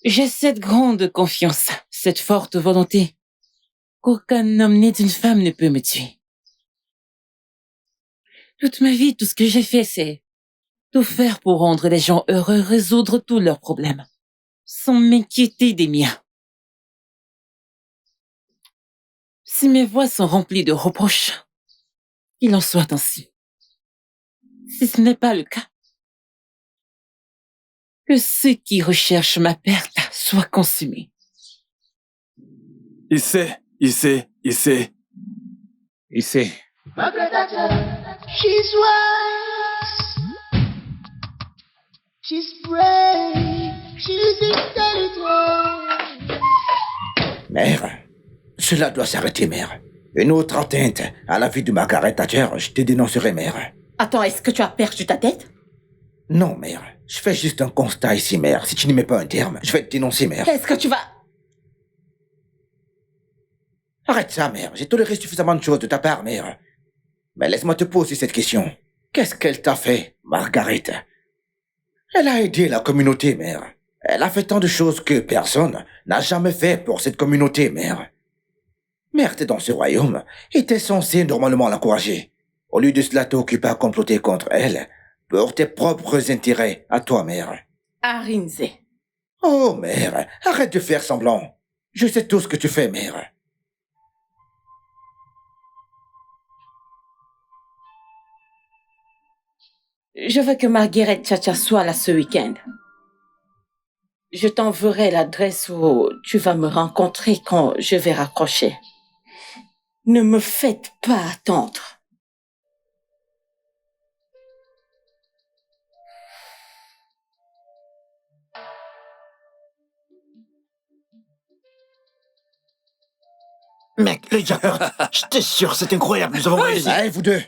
J'ai cette grande confiance, cette forte volonté, qu'aucun homme né d'une femme ne peut me tuer. Toute ma vie, tout ce que j'ai fait, c'est tout faire pour rendre les gens heureux, résoudre tous leurs problèmes, sans m'inquiéter des miens. Si mes voix sont remplies de reproches, qu'il en soit ainsi. Si ce n'est pas le cas, que ceux qui recherchent ma perte soient consumés. Il sait. Margaret Thatcher, she's wise, she's brave, she's intelligent. Mère, cela doit s'arrêter, mère. Une autre atteinte à la vie de Margaret Thatcher, je te dénoncerai, mère. Attends, est-ce que tu as perdu ta tête? Non, mère. Je fais juste un constat ici, mère. Si tu n'y mets pas un terme, je vais te dénoncer, mère. Est-ce que tu vas... Arrête ça, mère. J'ai toléré suffisamment de choses de ta part, mère. Mais laisse-moi te poser cette question. Qu'est-ce qu'elle t'a fait, Margaret? Elle a aidé la communauté, mère. Elle a fait tant de choses que personne n'a jamais fait pour cette communauté, mère. Mère, t'es dans ce royaume et t'es censé normalement l'encourager. Au lieu de cela, t'occupes à comploter contre elle pour tes propres intérêts à toi, mère. Arinze. Oh, mère, arrête de faire semblant. Je sais tout ce que tu fais, mère. Je veux que Margaret Thatcher soit là ce week-end. Je t'enverrai l'adresse où tu vas me rencontrer quand je vais raccrocher. Ne me faites pas attendre. Mec, le jackpot. J'étais sûr, c'est incroyable, nous avons réussi. Hey, vous deux.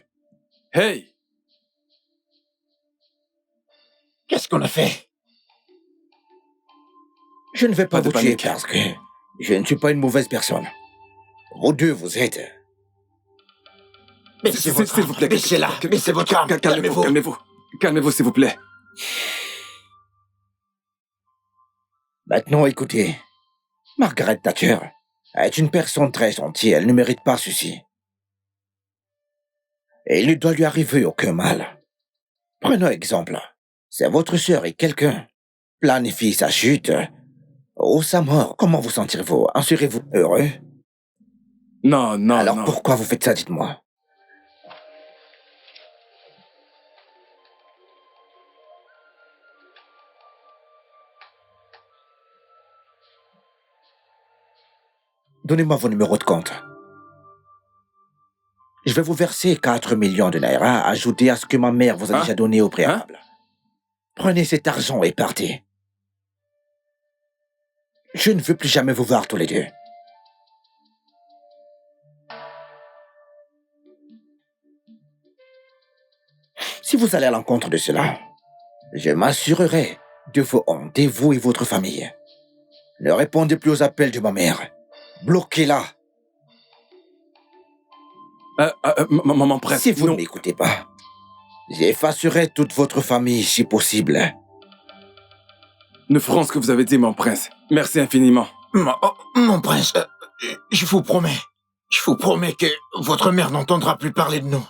Hey. Qu'est-ce qu'on a fait? Je ne vais pas Pas de vous tuer panique. parce que je ne suis pas une mauvaise personne. Vous deux, vous êtes... Baissez votre S'il vous plaît, Baissez-la. Baissez votre arme. Calmez-vous. Calmez-vous, s'il vous plaît. Maintenant, écoutez. Margaret Thatcher est une personne très gentille. Elle ne mérite pas ceci. Et il ne doit lui arriver aucun mal. Prenons exemple. C'est votre sœur et quelqu'un planifie sa chute ou sa mort. Comment vous sentirez-vous? En serez-vous heureux? Non, non, Alors non. pourquoi vous faites ça, dites-moi? Donnez-moi vos numéros de compte. Je vais vous verser 4 millions de naira ajoutés à ce que ma mère vous a déjà donné au préalable. Prenez cet argent et partez. Je ne veux plus jamais vous voir tous les deux. Si vous allez à l'encontre de cela, je m'assurerai de vos hontes, vous et votre famille. Ne répondez plus aux appels de ma mère. Bloquez-la. Mon prince, si vous ne m'écoutez pas, j'effacerai toute votre famille si possible. Nous ferons ce que vous avez dit, mon prince. Merci infiniment. Mon prince, je vous promets que votre mère n'entendra plus parler de nous.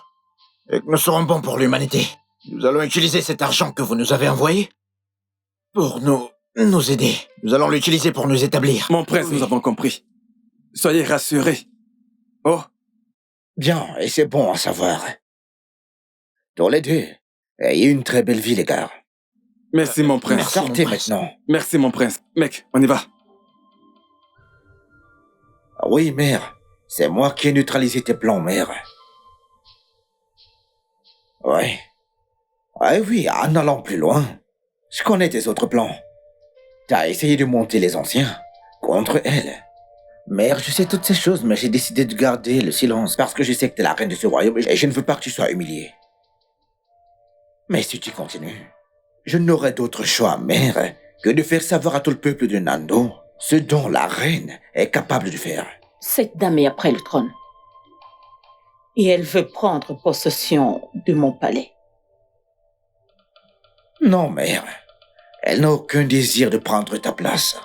Et que nous serons bons pour l'humanité. Nous allons utiliser cet argent que vous nous avez envoyé pour nous aider. Nous allons l'utiliser pour nous établir. Mon prince, nous avons compris. Soyez rassurés. Oh. Bien, et c'est bon à savoir. Tous les deux, ayez une très belle vie, les gars. Merci, mon prince. Sortez maintenant. Merci, mon prince. Mec, on y va. Oui, mère. C'est moi qui ai neutralisé tes plans, mère. Oui. Oui, en allant plus loin. Je connais tes autres plans. T'as essayé de monter les anciens contre elle. Mère, je sais toutes ces choses, mais j'ai décidé de garder le silence parce que je sais que t'es la reine de ce royaume et je ne veux pas que tu sois humiliée. Mais si tu continues, je n'aurai d'autre choix, mère, que de faire savoir à tout le peuple de Nando ce dont la reine est capable de faire. Cette dame est après le trône. Et elle veut prendre possession de mon palais. Non, mère. Elle n'a aucun désir de prendre ta place.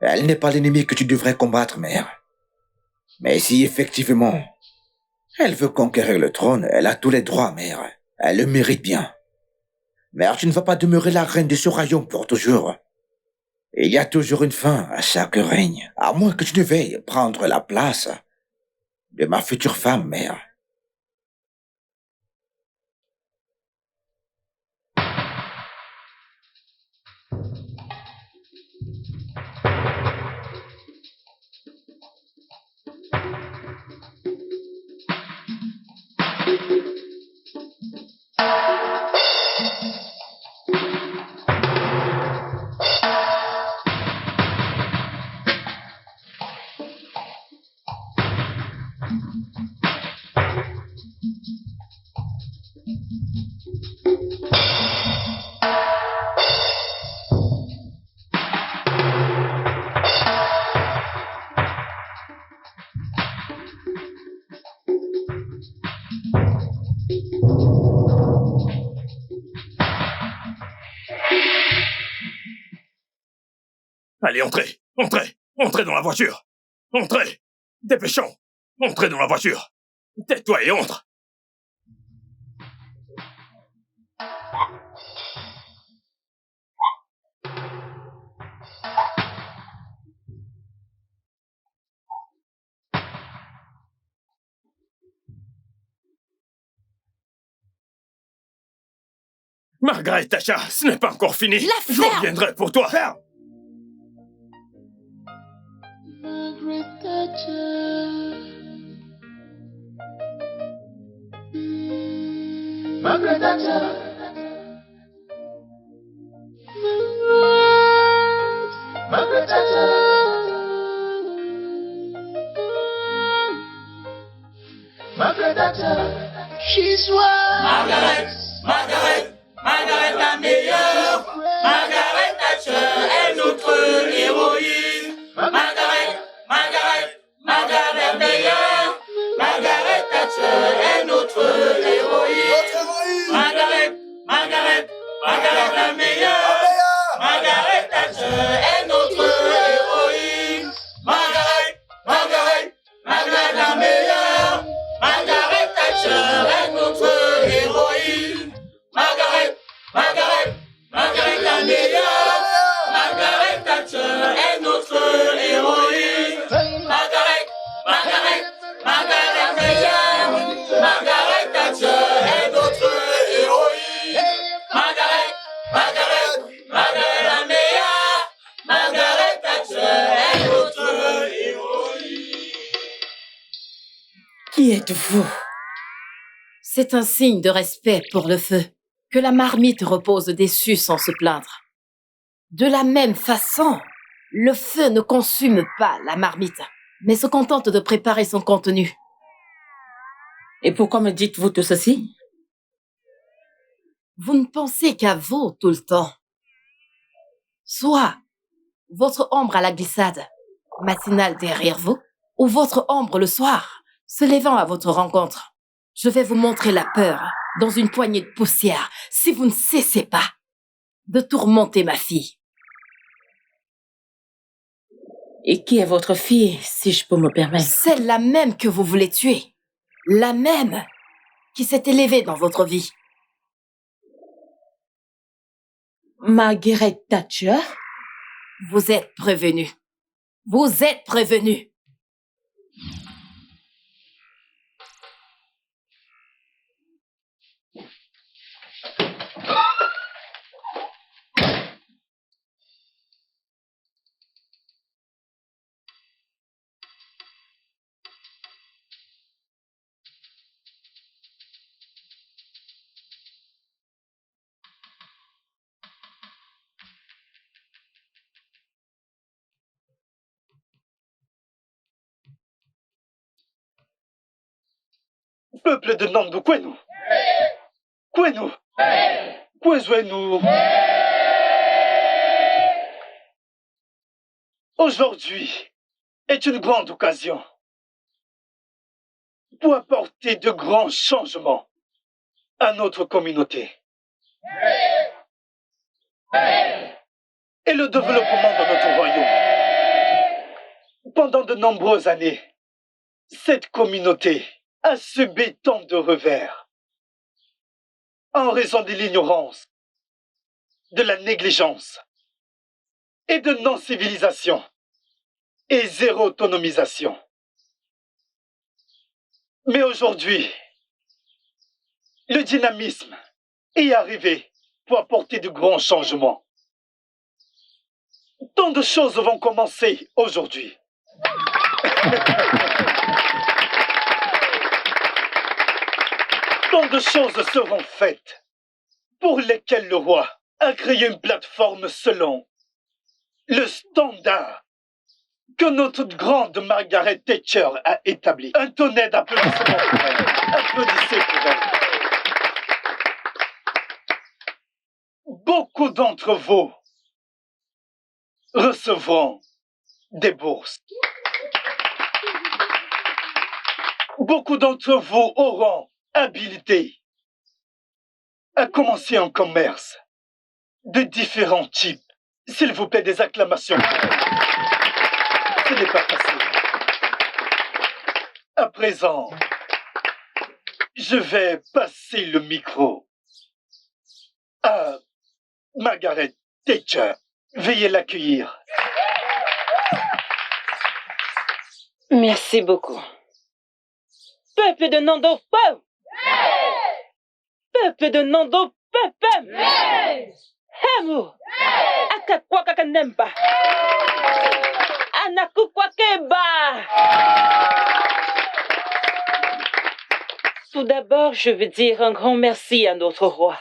Elle n'est pas l'ennemi que tu devrais combattre, mère. Mais si effectivement, elle veut conquérir le trône, elle a tous les droits, mère. Elle le mérite bien. Mère, tu ne vas pas demeurer la reine de ce royaume pour toujours. Il y a toujours une fin à chaque règne, à moins que tu ne veuilles prendre la place de ma future femme, mère. Allez, entrez, entrez, entrez dans la voiture. Entrez, dépêchons, entrez dans la voiture. Tais-toi et entre. Margaret Thatcher, ce n'est pas encore fini. Je reviendrai pour toi. Margaret Thatcher. Margaret Thatcher. Margaret Thatcher. Margaret Thatcher. She's one. Margaret la meilleure. Margaret Thatcher est notre héroïne. Margaret meilleure. Margaret Thatcher est notre héroïne. Margaret meilleure, Margaret Thatcher est notre héroïne. Margaret la meilleure, Margaret Thatcher est notre héroïne. Qui êtes-vous? C'est un signe de respect pour le feu, que la marmite repose dessus sans se plaindre. De la même façon, le feu ne consume pas la marmite, mais se contente de préparer son contenu. Et pourquoi me dites-vous tout ceci? Vous ne pensez qu'à vous tout le temps. Soit votre ombre à la glissade, matinale derrière vous, ou votre ombre le soir, se levant à votre rencontre. Je vais vous montrer la peur dans une poignée de poussière si vous ne cessez pas de tourmenter ma fille. Et qui est votre fille, si je peux me permettre? Celle-là même que vous voulez tuer. La même qui s'est élevée dans votre vie. Margaret Thatcher? Vous êtes prévenu. Vous êtes prévenu. Peuple de Nando, Kwenu. Kwenu. Kwezwenu. Aujourd'hui est une grande occasion pour apporter de grands changements à notre communauté et le développement de notre royaume. Pendant de nombreuses années, cette communauté a subi tant de revers en raison de l'ignorance, de la négligence et de non-civilisation et zéro autonomisation. Mais aujourd'hui, le dynamisme est arrivé pour apporter de grands changements. Tant de choses vont commencer aujourd'hui. Tant de choses seront faites pour lesquelles le roi a créé une plateforme selon le standard que notre grande Margaret Thatcher a établi. Un tonnerre d'applaudissements pour elle. Applaudissez pour elle. Beaucoup d'entre vous recevront des bourses. Beaucoup d'entre vous auront habilité à commencer un commerce de différents types. S'il vous plaît, des acclamations. Ce n'est pas facile. À présent, je vais passer le micro à Margaret Thatcher. Veuillez l'accueillir. Merci beaucoup. Peuple de Nando, peuple! Peuple de Nando, peuple! Hemu! Akakwa kakanemba! Anakukwa keba! Tout d'abord, je veux dire un grand merci à notre roi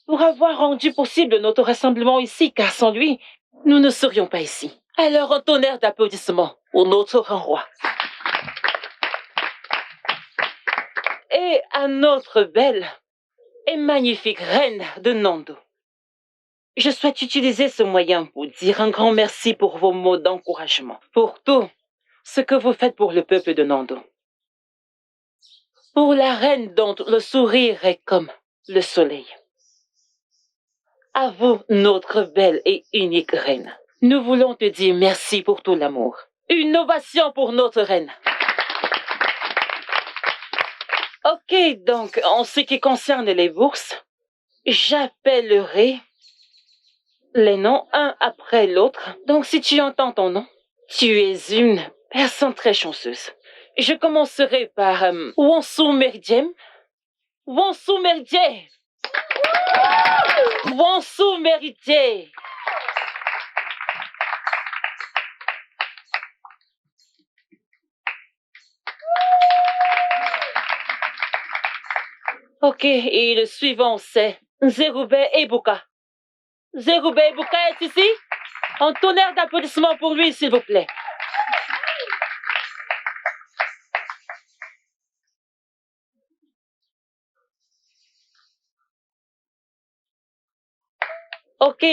pour avoir rendu possible notre rassemblement ici, car sans lui, nous ne serions pas ici. Alors, un tonnerre d'applaudissements pour notre grand roi. Et à notre belle et magnifique reine de Nando. Je souhaite utiliser ce moyen pour dire un grand merci pour vos mots d'encouragement, pour tout ce que vous faites pour le peuple de Nando. Pour la reine dont le sourire est comme le soleil. À vous, notre belle et unique reine. Nous voulons te dire merci pour tout l'amour. Une ovation pour notre reine. Ok, donc, en ce qui concerne les bourses, j'appellerai les noms un après l'autre. Donc, si tu entends ton nom, tu es une personne très chanceuse. Je commencerai par Wonsu Merdiem. Wonsu Merdiem. Wonsu Merdiem. Ok, et le suivant c'est Zerubé Ebuka. Zerubé Ebuka est ici? Un tonnerre d'applaudissements pour lui, s'il vous plaît. Ok,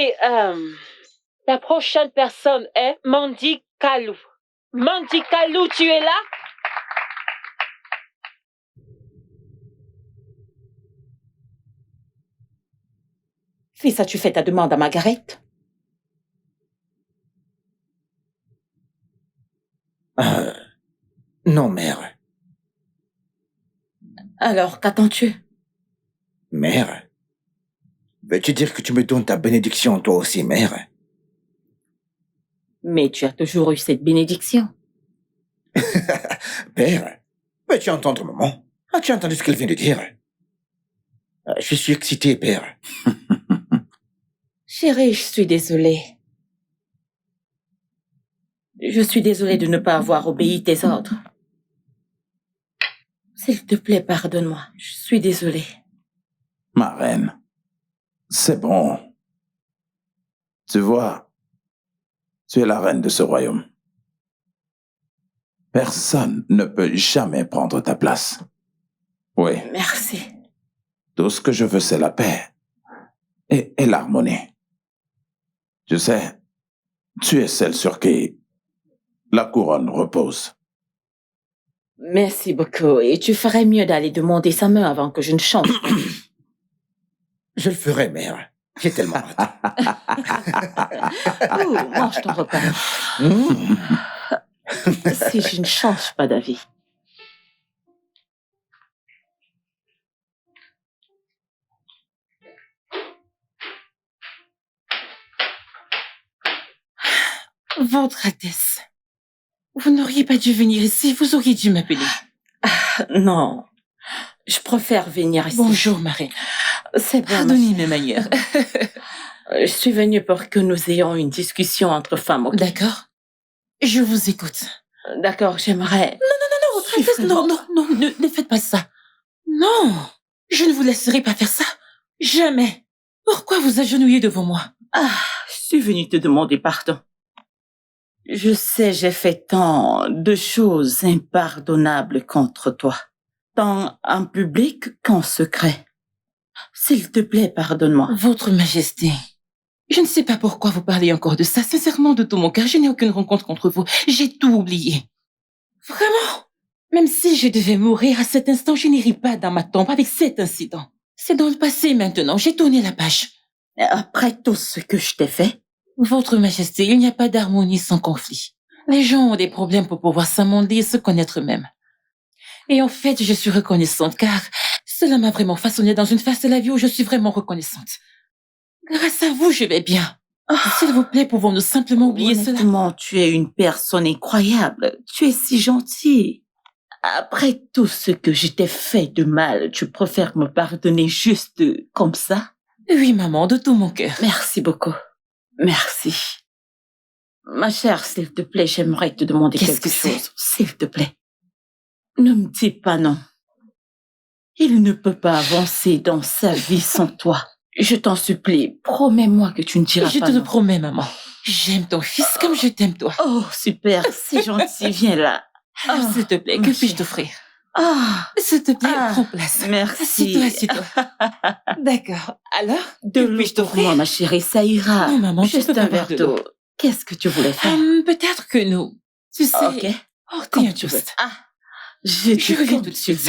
la prochaine personne est Mandy Kalou. Mandy Kalou, tu es là? Fils, as-tu fait ta demande à Margaret? Non, mère. Alors, qu'attends-tu? Mère? Veux-tu dire que tu me donnes ta bénédiction, toi aussi, mère? Mais tu as toujours eu cette bénédiction. Père, veux-tu entendre maman? As-tu entendu ce qu'elle vient de dire? Je suis excité, père. Chérie, je suis désolée. Je suis désolée de ne pas avoir obéi tes ordres. S'il te plaît, pardonne-moi. Je suis désolée. Ma reine, c'est bon. Tu vois, tu es la reine de ce royaume. Personne ne peut jamais prendre ta place. Oui. Merci. Tout ce que je veux, c'est la paix et l'harmonie. Tu sais, tu es celle sur qui la couronne repose. Merci beaucoup. Et tu ferais mieux d'aller demander sa main avant que je ne change. Je le ferai, mère. J'ai tellement hâte. Mange ton repas. Si je ne change pas d'avis. Votre Altesse, vous n'auriez pas dû venir ici, vous auriez dû m'appeler. Non, je préfère venir ici. Bonjour, Marie. C'est bon. Pardonnez mes manières. Je suis venue pour que nous ayons une discussion entre femmes, ok? D'accord. Je vous écoute. D'accord, j'aimerais... Non, votre Altesse, non, ne faites pas ça. Non, je ne vous laisserai pas faire ça. Jamais. Pourquoi vous agenouiller devant moi? Je suis venue te demander pardon. Je sais, j'ai fait tant de choses impardonnables contre toi, tant en public qu'en secret. S'il te plaît, pardonne-moi. Votre Majesté, je ne sais pas pourquoi vous parlez encore de ça. Sincèrement, de tout mon cœur, je n'ai aucune rencontre contre vous. J'ai tout oublié. Vraiment. Même si je devais mourir à cet instant, je n'irai pas dans ma tombe avec cet incident. C'est dans le passé maintenant, j'ai tourné la page. Après tout ce que je t'ai fait, Votre Majesté, il n'y a pas d'harmonie sans conflit. Les gens ont des problèmes pour pouvoir s'amender et se connaître eux-mêmes. Et en fait, je suis reconnaissante car cela m'a vraiment façonnée dans une phase de la vie où je suis vraiment reconnaissante. Grâce à vous, je vais bien. S'il vous plaît, pouvons-nous simplement oublier cela? Honnêtement, tu es une personne incroyable. Tu es si gentille. Après tout ce que je t'ai fait de mal, tu préfères me pardonner juste comme ça? Oui, maman, de tout mon cœur. Merci beaucoup. Merci. Ma chère, s'il te plaît, j'aimerais te demander quelque chose. S'il te plaît. Ne me dis pas non. Il ne peut pas avancer dans sa vie sans toi. Je t'en supplie, promets-moi que tu ne diras pas non. Je te le promets, maman. J'aime ton fils comme je t'aime toi. Oh, super, c'est gentil, viens là. Alors, s'il te plaît, que puis-je t'offrir? S'il te plaît, prends place. Merci. Assieds-toi. D'accord. Alors, que puis-je t'offrir? Moi, ma chérie, ça ira. Non, maman, juste un verre d'eau. Qu'est-ce que tu voulais faire? Peut-être que nous. Tu sais. Ok. Oh, tiens, juste. Je reviens tout de suite.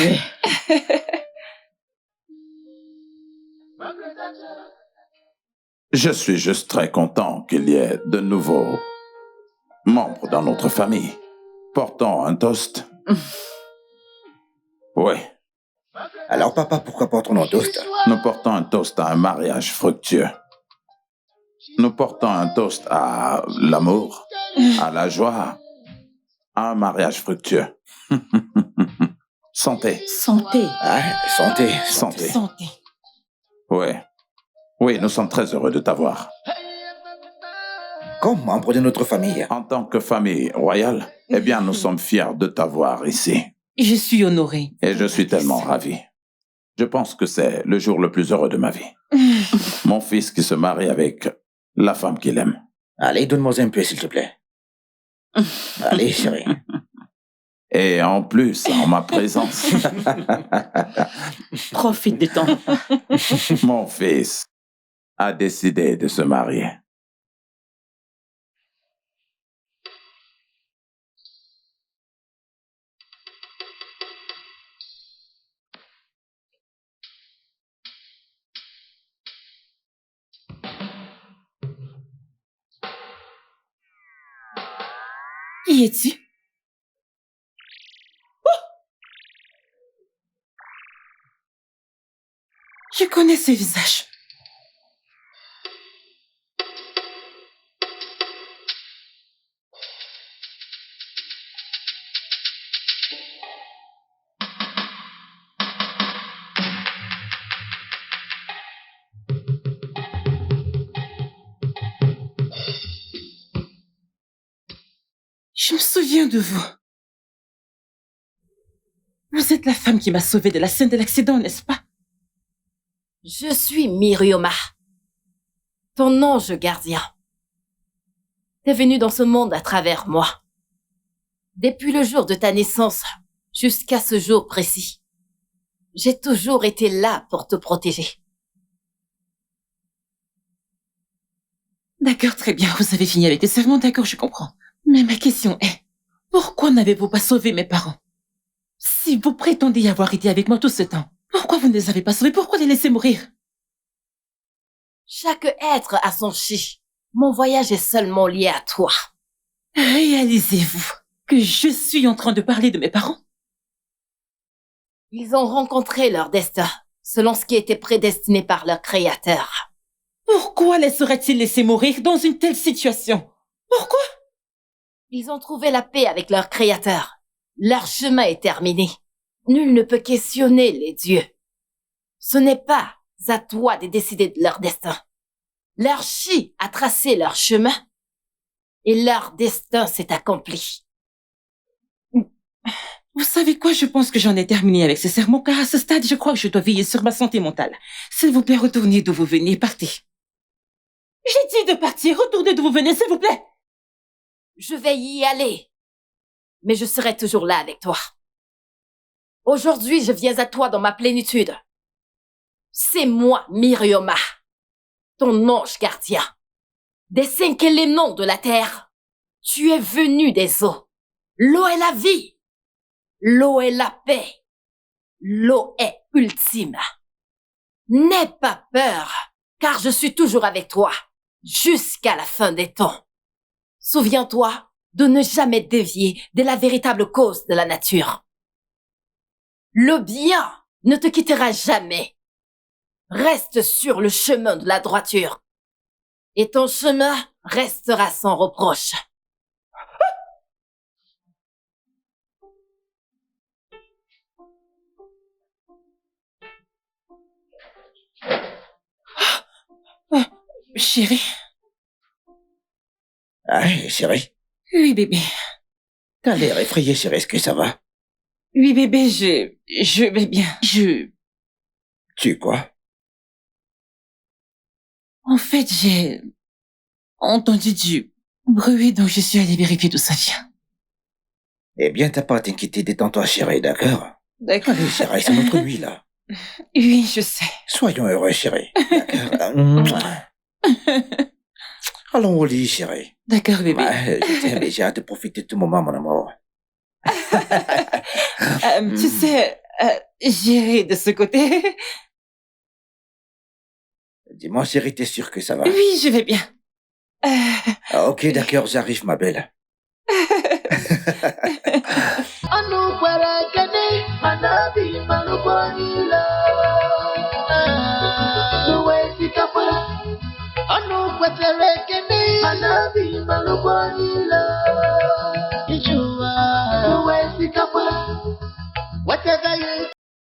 Je suis juste très content qu'il y ait de nouveaux membres dans notre famille. Portons un toast. Oui. Alors, papa, pourquoi portons-nous un toast? Nous portons un toast à un mariage fructueux. Nous portons un toast à l'amour, à la joie, à un mariage fructueux. Santé. Santé. Ah, santé. Santé. Santé. Oui. Oui, nous sommes très heureux de t'avoir. Comme membre de notre famille. En tant que famille royale, eh bien, nous sommes fiers de t'avoir ici. Je suis honorée. Et je suis tellement ravi. Je pense que c'est le jour le plus heureux de ma vie. Mon fils qui se marie avec la femme qu'il aime. Allez, donne-moi un peu, s'il te plaît. Allez, chérie. Et en plus, en ma présence. Profite de ton. Mon fils a décidé de se marier. Qui es-tu? Oh! Je connais ce visage. Je me souviens de vous. Vous êtes la femme qui m'a sauvée de la scène de l'accident, n'est-ce pas? Je suis Mirioma, ton ange gardien. T'es venu dans ce monde à travers moi. Depuis le jour de ta naissance jusqu'à ce jour précis, j'ai toujours été là pour te protéger. D'accord, très bien. Vous avez fini avec les serments, d'accord, je comprends. Mais ma question est, pourquoi n'avez-vous pas sauvé mes parents? Si vous prétendez avoir été avec moi tout ce temps, pourquoi vous ne les avez pas sauvés? Pourquoi les laisser mourir? Chaque être a son chi. Mon voyage est seulement lié à toi. Réalisez-vous que je suis en train de parler de mes parents? Ils ont rencontré leur destin, selon ce qui était prédestiné par leur créateur. Pourquoi les seraient-ils laissés mourir dans une telle situation? Pourquoi? Ils ont trouvé la paix avec leur créateur. Leur chemin est terminé. Nul ne peut questionner les dieux. Ce n'est pas à toi de décider de leur destin. Leur chi a tracé leur chemin et leur destin s'est accompli. Vous savez quoi, je pense que j'en ai terminé avec ces sermons, car à ce stade, je crois que je dois veiller sur ma santé mentale. S'il vous plaît, retournez d'où vous venez, partez. J'ai dit de partir, retournez d'où vous venez, s'il vous plaît. Je vais y aller, mais je serai toujours là avec toi. Aujourd'hui, je viens à toi dans ma plénitude. C'est moi, Mirioma, ton ange gardien. Des 5 éléments de la terre, tu es venu des eaux. L'eau est la vie. L'eau est la paix. L'eau est ultime. N'aie pas peur, car je suis toujours avec toi, jusqu'à la fin des temps. Souviens-toi de ne jamais dévier de la véritable cause de la nature. Le bien ne te quittera jamais. Reste sur le chemin de la droiture. Et ton chemin restera sans reproche. Chérie. Ah, chérie. Oui, bébé. T'as l'air effrayée, chérie. Est-ce que ça va? Oui, bébé, je vais bien. Tu quoi? En fait, j'ai entendu du bruit, donc je suis allée vérifier d'où ça vient. Eh bien, t'as pas à t'inquiéter, détends-toi, chérie, d'accord? D'accord. Allez, chérie, c'est notre nuit, là. Oui, je sais. Soyons heureux, chérie. D'accord? Allons au lit, chérie. D'accord, bébé. Je t'aime et j'ai hâte de profiter de tout moment, mon amour. Tu sais, j'irai de ce côté. Dis-moi, chérie, t'es sûre que ça va? Oui, je vais bien. Ah, ok, d'accord, j'arrive, ma belle. Anu kwetere kene, anabi malubonila. Ijua s'éveiller.